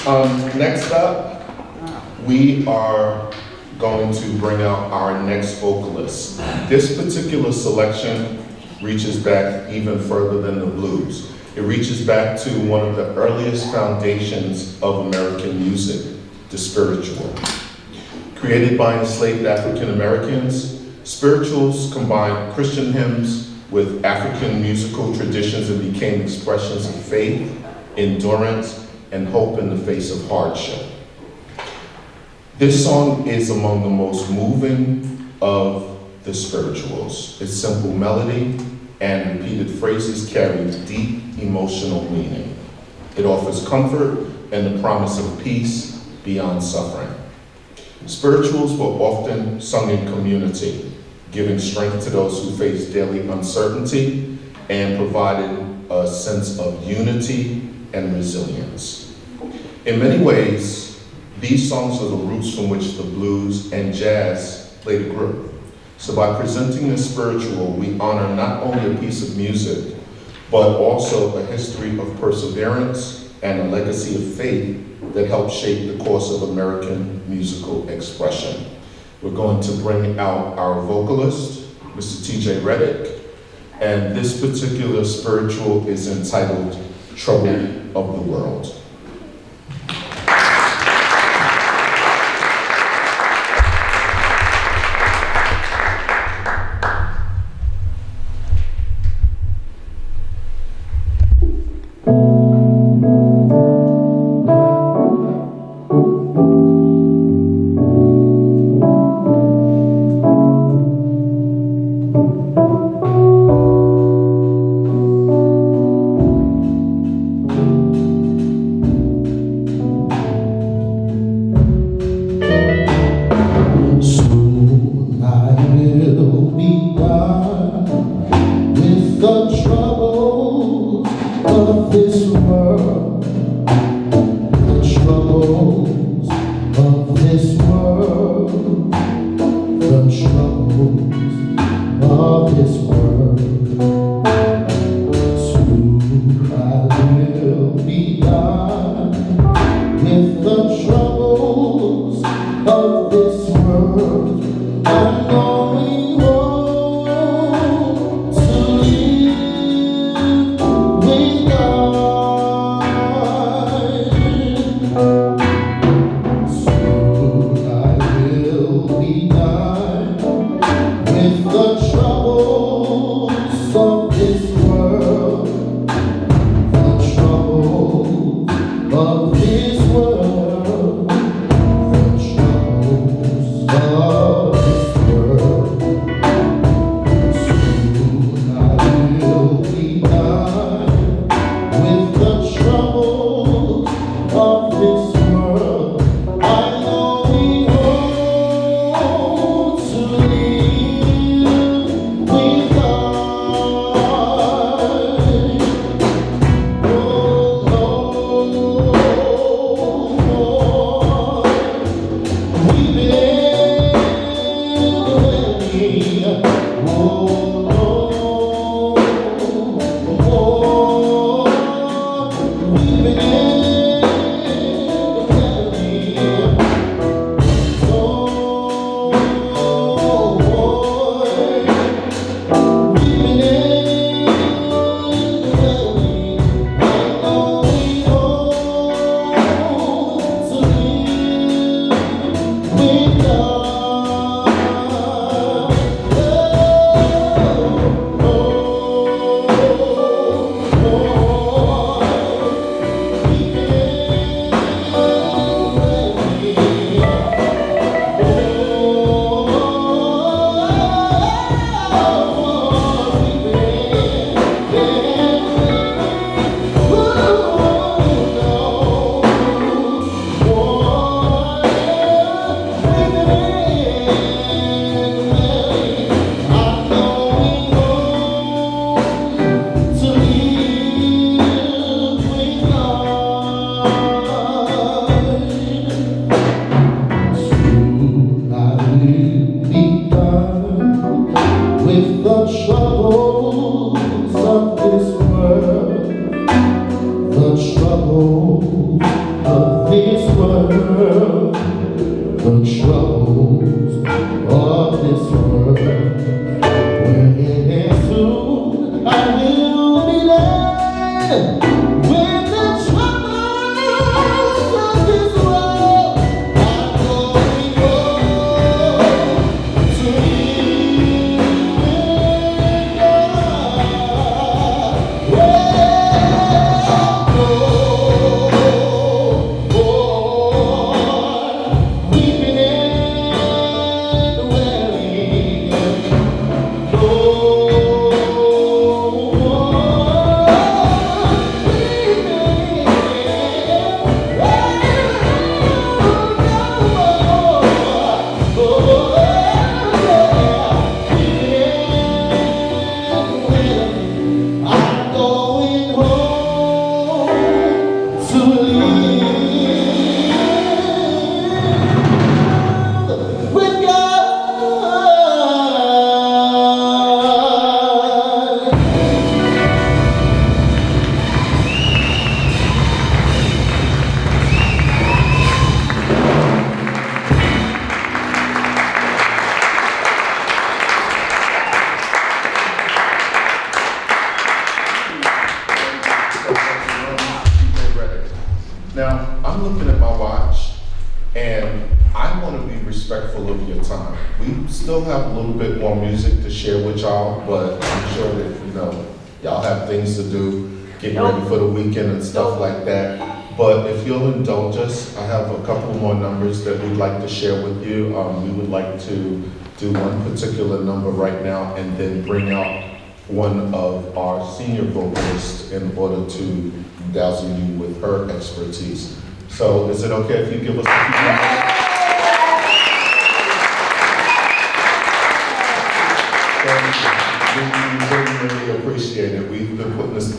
Next up, we are going to bring out our next vocalist. This particular selection reaches back even further than the blues. It reaches back to one of the earliest foundations of American music, the spiritual. Created by enslaved African Americans, spirituals combined Christian hymns with African musical traditions and became expressions of faith, endurance, and hope in the face of hardship. This song is among the most moving of the spirituals. Its simple melody and repeated phrases carry deep emotional meaning. It offers comfort and the promise of peace beyond suffering. Spirituals were often sung in community, giving strength to those who face daily uncertainty and providing a sense of unity and resilience. In many ways, these songs are the roots from which the blues and jazz played a group. So by presenting the spiritual, we honor not only a piece of music, but also a history of perseverance and a legacy of faith that helped shape the course of American musical expression. We're going to bring out our vocalist, Mr. TJ Reddick, and this particular spiritual is entitled Trouble of the World. looking at my watch, and I want to be respectful of your time. We still have a little bit more music to share with y'all, but I'm sure that, y'all have things to do, getting ready for the weekend and stuff like that. But if you'll indulge us, I have a couple more numbers that we'd like to share with you. We would like to do one particular number right now and then bring out one of our senior vocalists in order to dazzle you with her expertise. So is it okay if you give us a few minutes? We really appreciate it. We've been putting this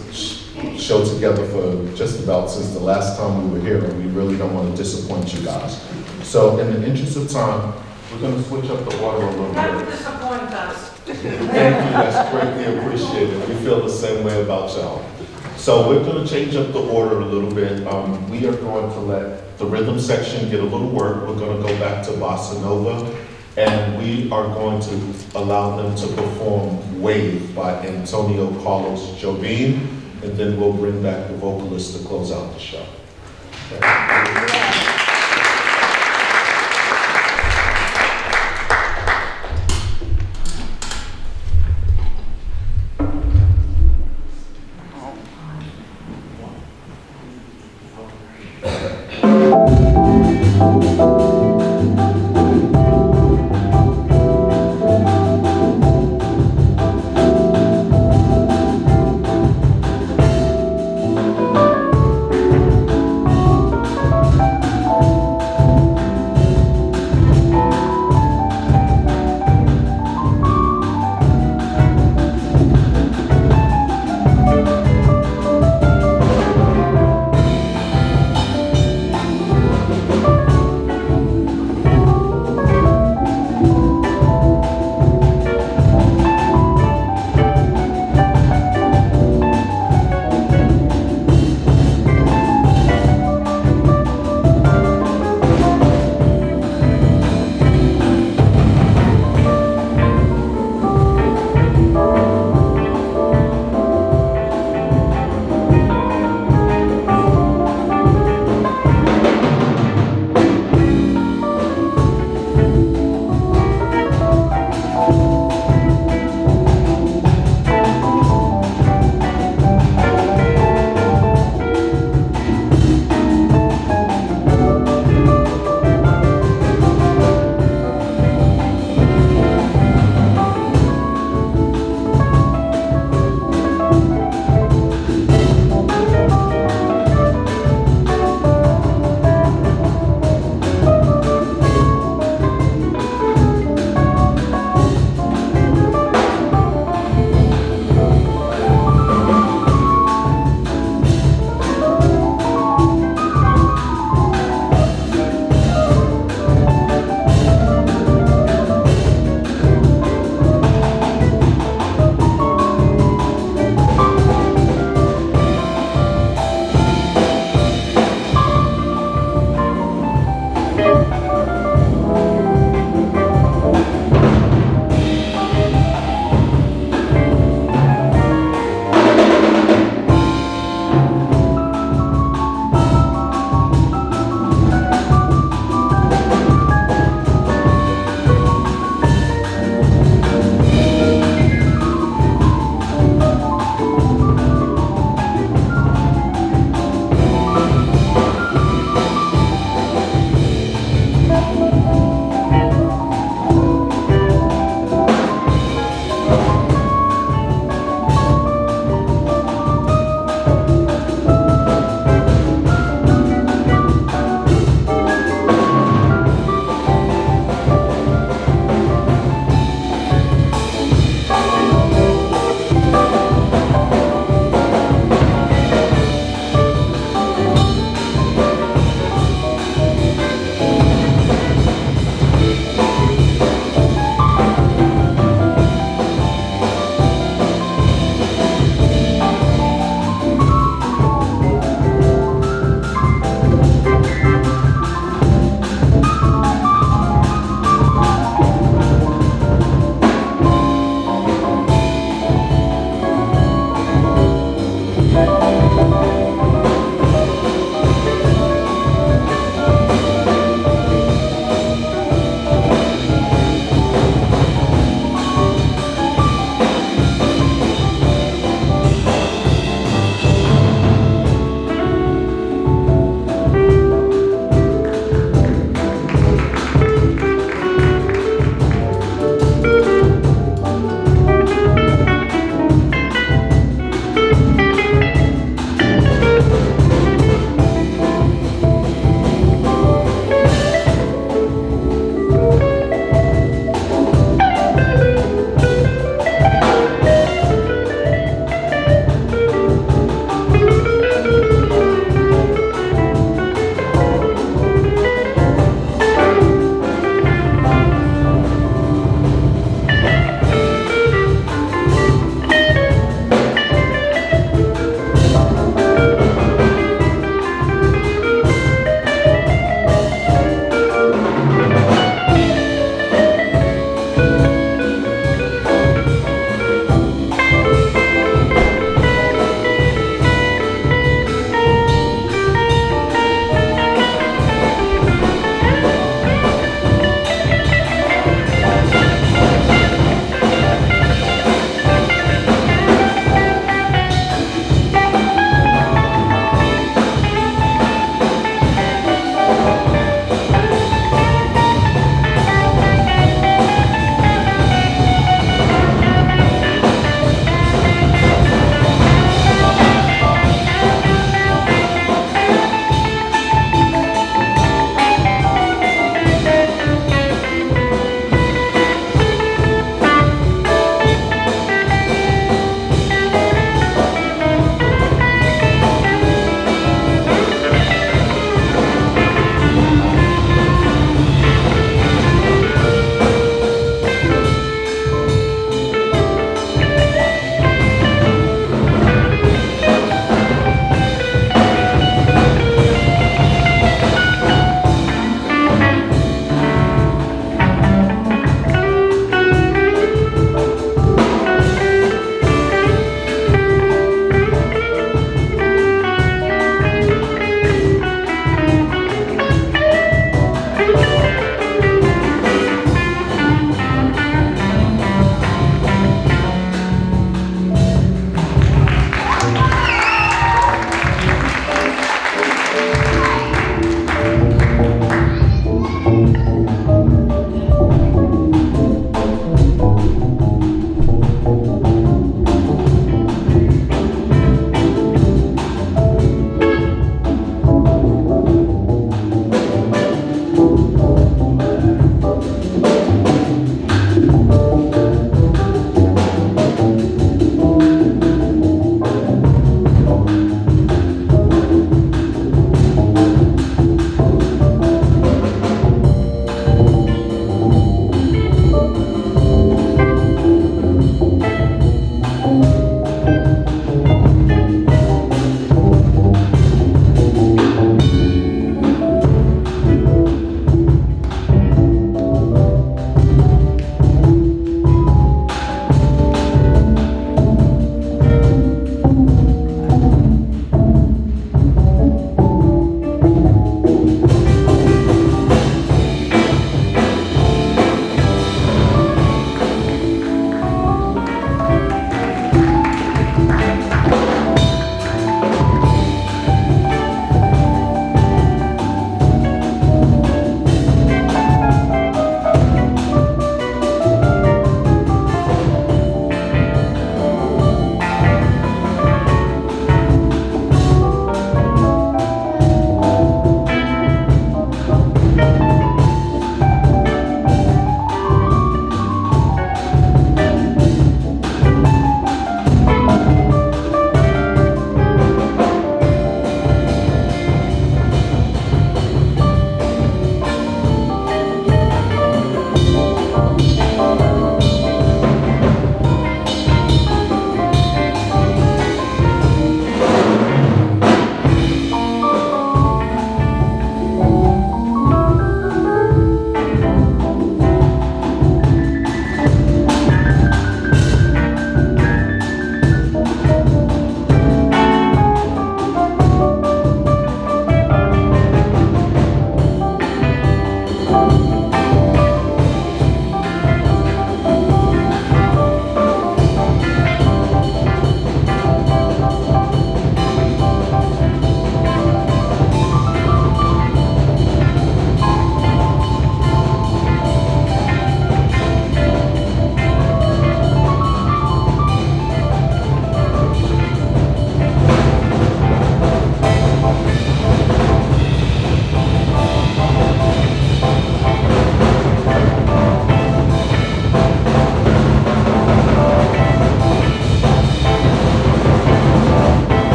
show together for just about since the last time we were here, and we really don't want to disappoint you guys. So in the interest of time, we're going to switch up the order a little bit. Never disappoint us. Thank you, that's greatly appreciated. We feel the same way about y'all. So we're going to change up the order a little bit. We are going to let the rhythm section get a little work. We're going to go back to Bossa Nova, and we are going to allow them to perform Wave by Antonio Carlos Jobim, and then we'll bring back the vocalist to close out the show.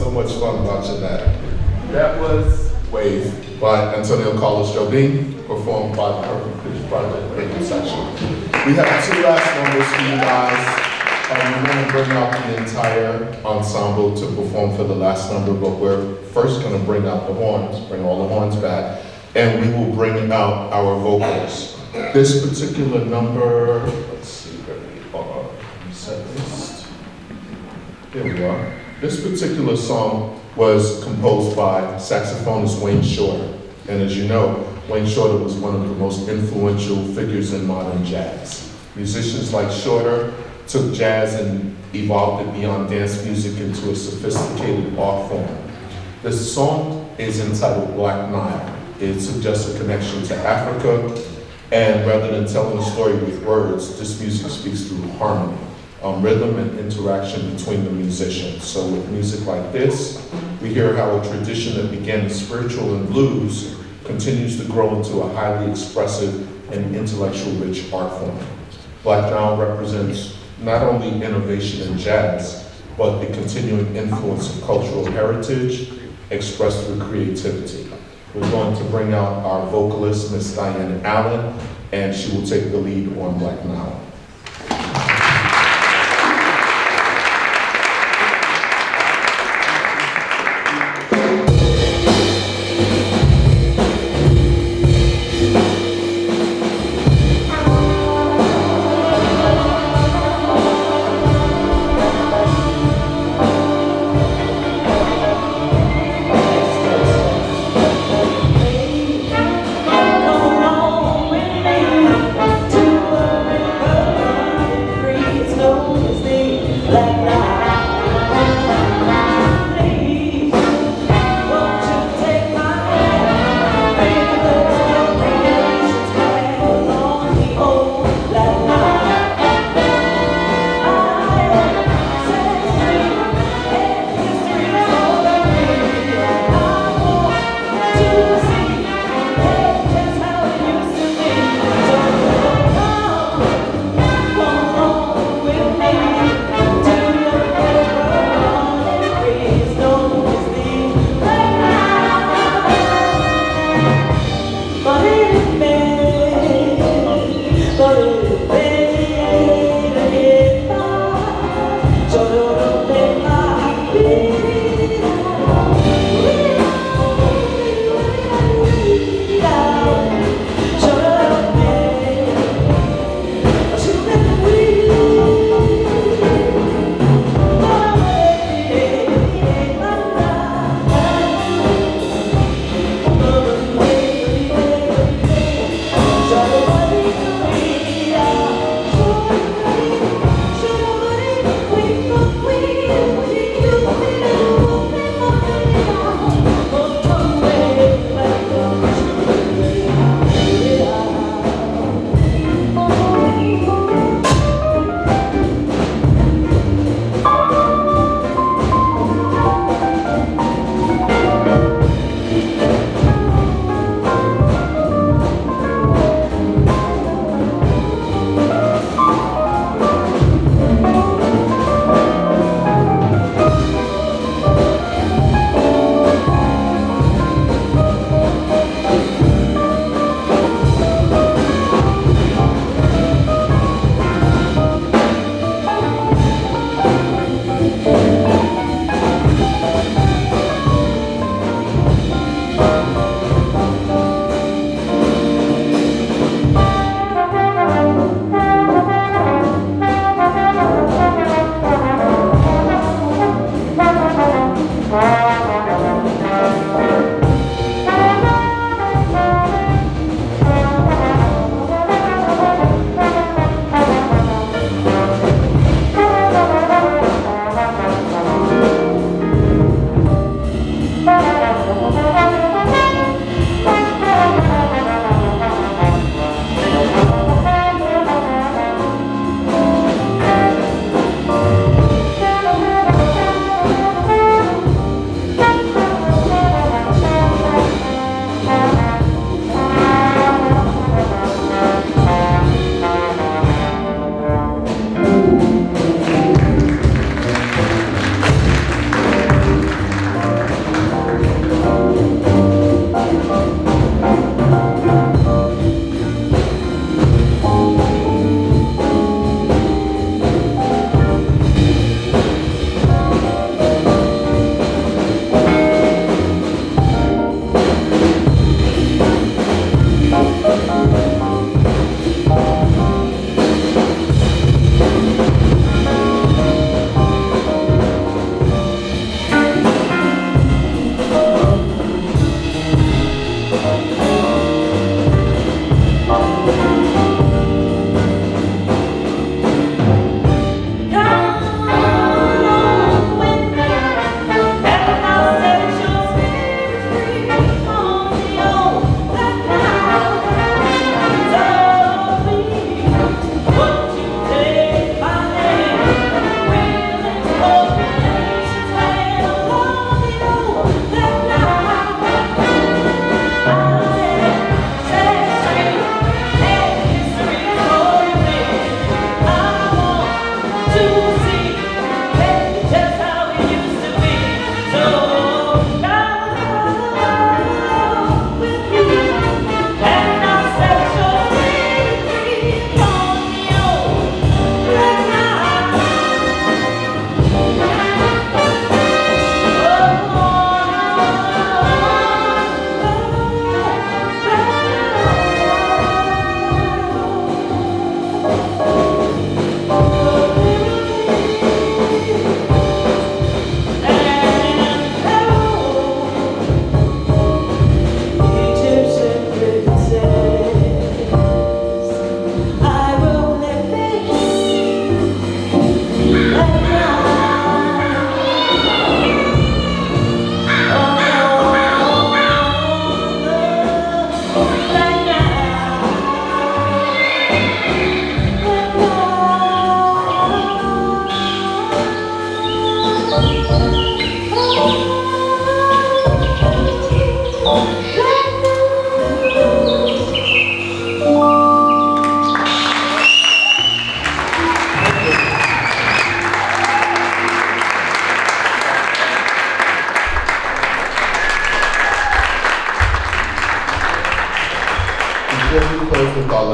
so much fun watching that. That was Wave by Antonio Carlos Jobim, performed by the Perfect Pitch Project radio section. We have two last numbers for you guys. We're going to bring out the entire ensemble to perform for the last number, but we're first going to bring out the horns, bring all the horns back, and we will bring out our vocals. This particular number, let's see, where we are. Set list. Here we are. This particular song was composed by saxophonist Wayne Shorter. And as you know, Wayne Shorter was one of the most influential figures in modern jazz. Musicians like Shorter took jazz and evolved it beyond dance music into a sophisticated art form. This song is entitled Black Nile. It suggests a connection to Africa, and rather than telling a story with words, this music speaks through harmony, rhythm and interaction between the musicians. So with music like this, we hear how a tradition that began as spiritual and blues continues to grow into a highly expressive and intellectual rich art form. Black Nile represents not only innovation in jazz, but the continuing influence of cultural heritage expressed through creativity. We're going to bring out our vocalist, Miss Diane Allen, and she will take the lead on Black Nile. Come on with me to a river.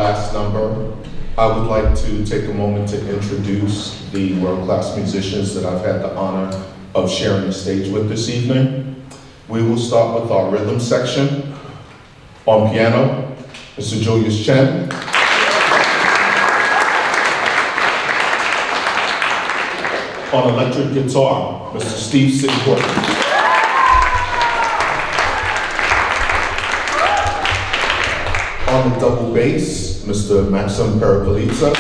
last number, I would like to take a moment to introduce the world-class musicians that I've had the honor of sharing the stage with this evening. We will start with our rhythm section. On piano, Mr. Julius Chen. On electric guitar, Mr. Steve Sidcourt. On the double bass, Mr. Maxim Parapolitsa.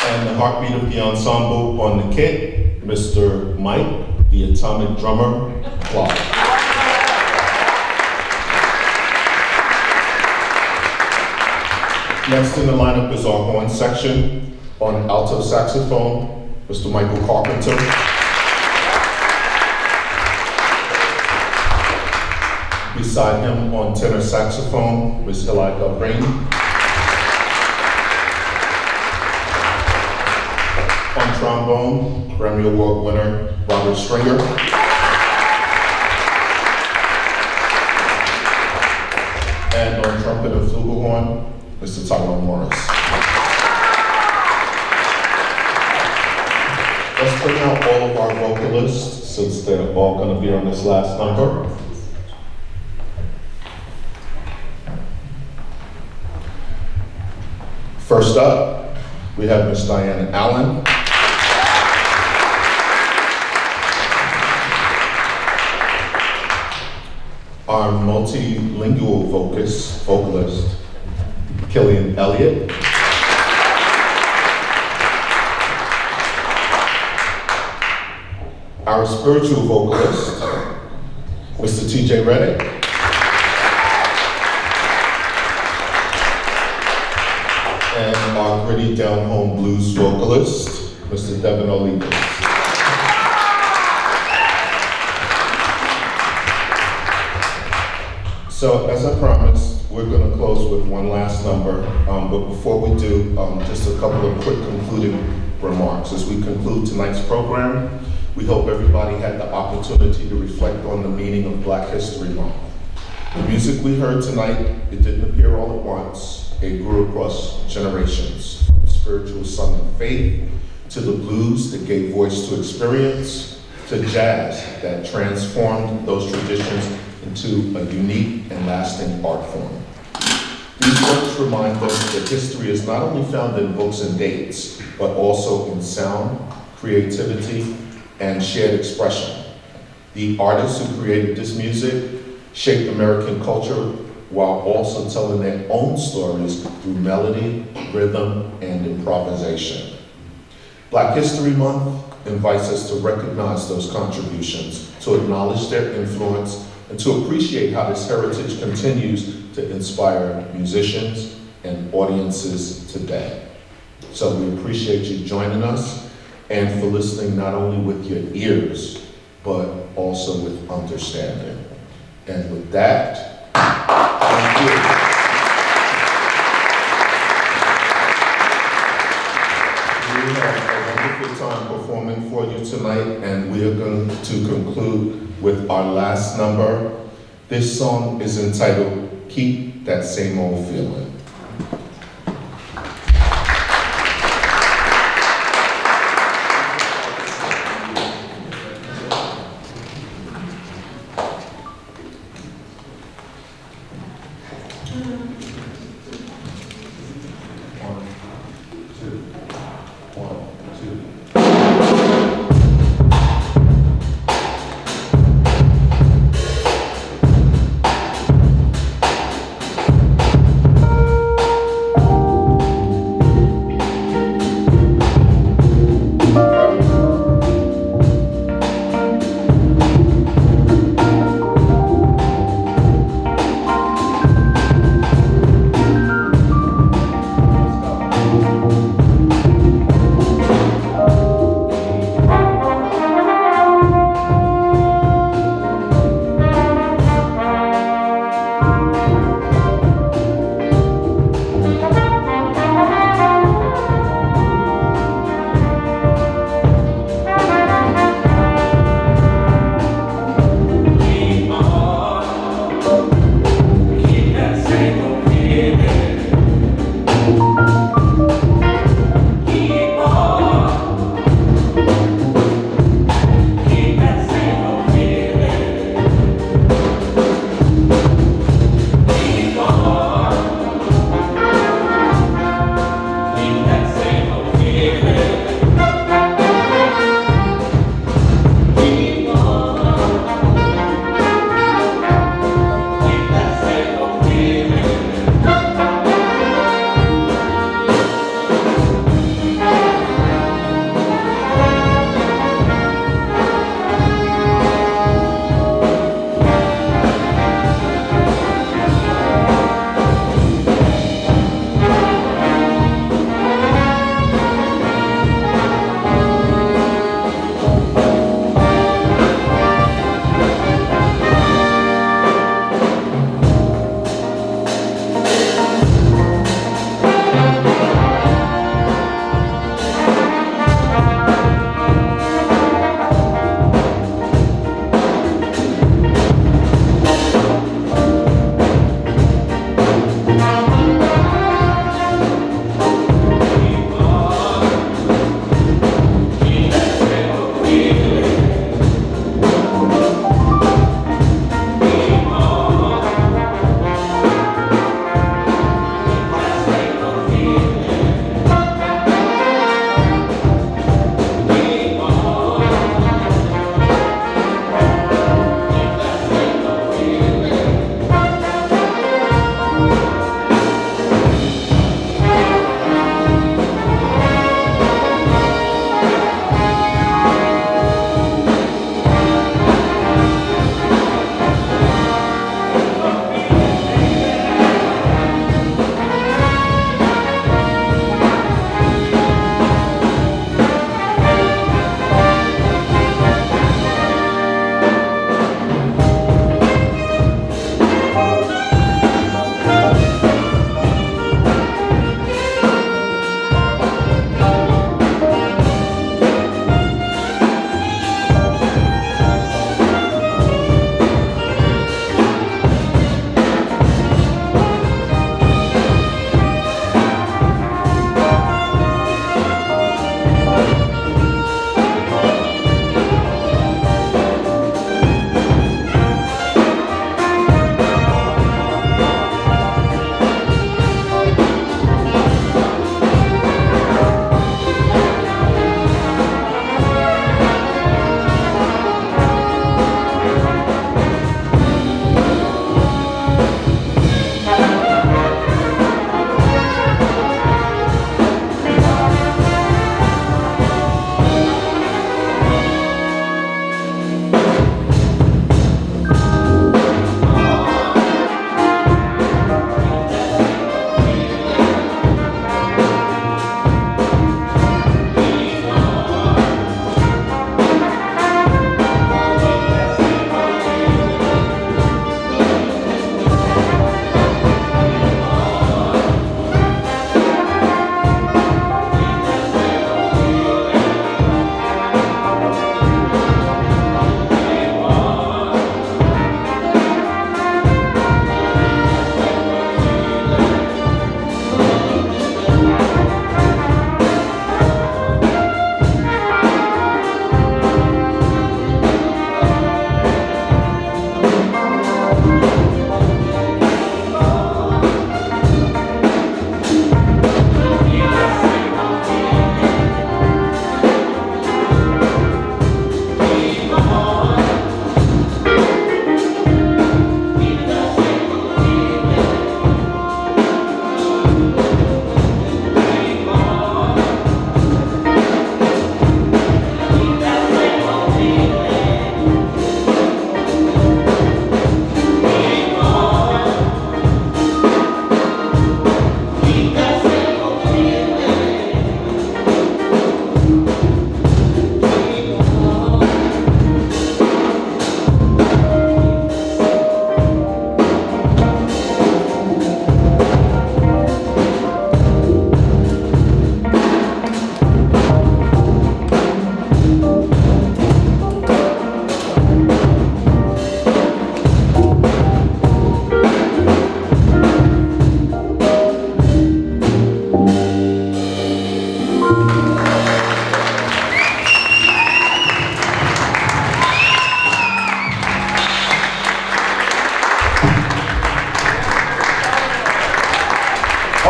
And the heartbeat of the ensemble on the kit, Mr. Mike, the atomic drummer, Clark. Next in the lineup is our horn section. On alto saxophone, Mr. Michael Carpenter. Beside him on tenor saxophone, Ms. Hilai Galbrain. On trombone, Grammy Award winner, Robert Stringer. And on trumpet and flugelhorn, Mr. Tyrone Morris. Let's bring out all of our vocalists, since they're all going to be on this last number. First up, we have Miss Diana Allen. Our multilingual vocalist, Killian Elliott. Our spiritual vocalist, Mr. TJ Reddick. And our gritty down-home blues vocalist, Mr. Devin Olivas. So, as I promised, we're going to close with one last number, but before we do, just a couple of quick concluding remarks. As we conclude tonight's program, we hope everybody had the opportunity to reflect on the meaning of Black History Month. The music we heard tonight, it didn't appear all at once. It grew across generations, from the spiritual song of faith, to the blues that gave voice to experience, to jazz that transformed those traditions into a unique and lasting art form. These works remind us that history is not only found in books and dates, but also in sound, creativity, and shared expression. The artists who created this music shaped American culture while also telling their own stories through melody, rhythm, and improvisation. Black History Month invites us to recognize those contributions, to acknowledge their influence, and to appreciate how this heritage continues to inspire musicians and audiences today. So we appreciate you joining us and for listening not only with your ears, but also with understanding. And with that, thank you. We have a wonderful time performing for you tonight, and we are going to conclude with our last number. This song is entitled, Keep That Same Old Feeling.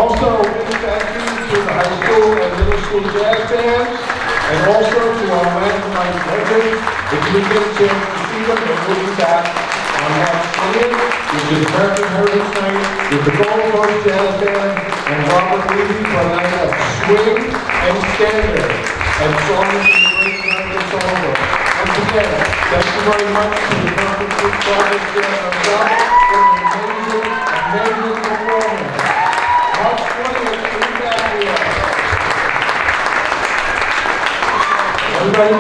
Also, a big thank you to the high school and middle school jazz bands, and also to our landmark legends. If you get a chance to see them, they will be back on March 20th, which is American Heritage Night, with the Gold Coast Jazz Band and Robert Levy for a night of swing and standard, and songs from the great American songbook. Once again, thank you very much to the Conference Project Jazz Ensemble for an amazing, amazing performance. March 20th, be back here. Everybody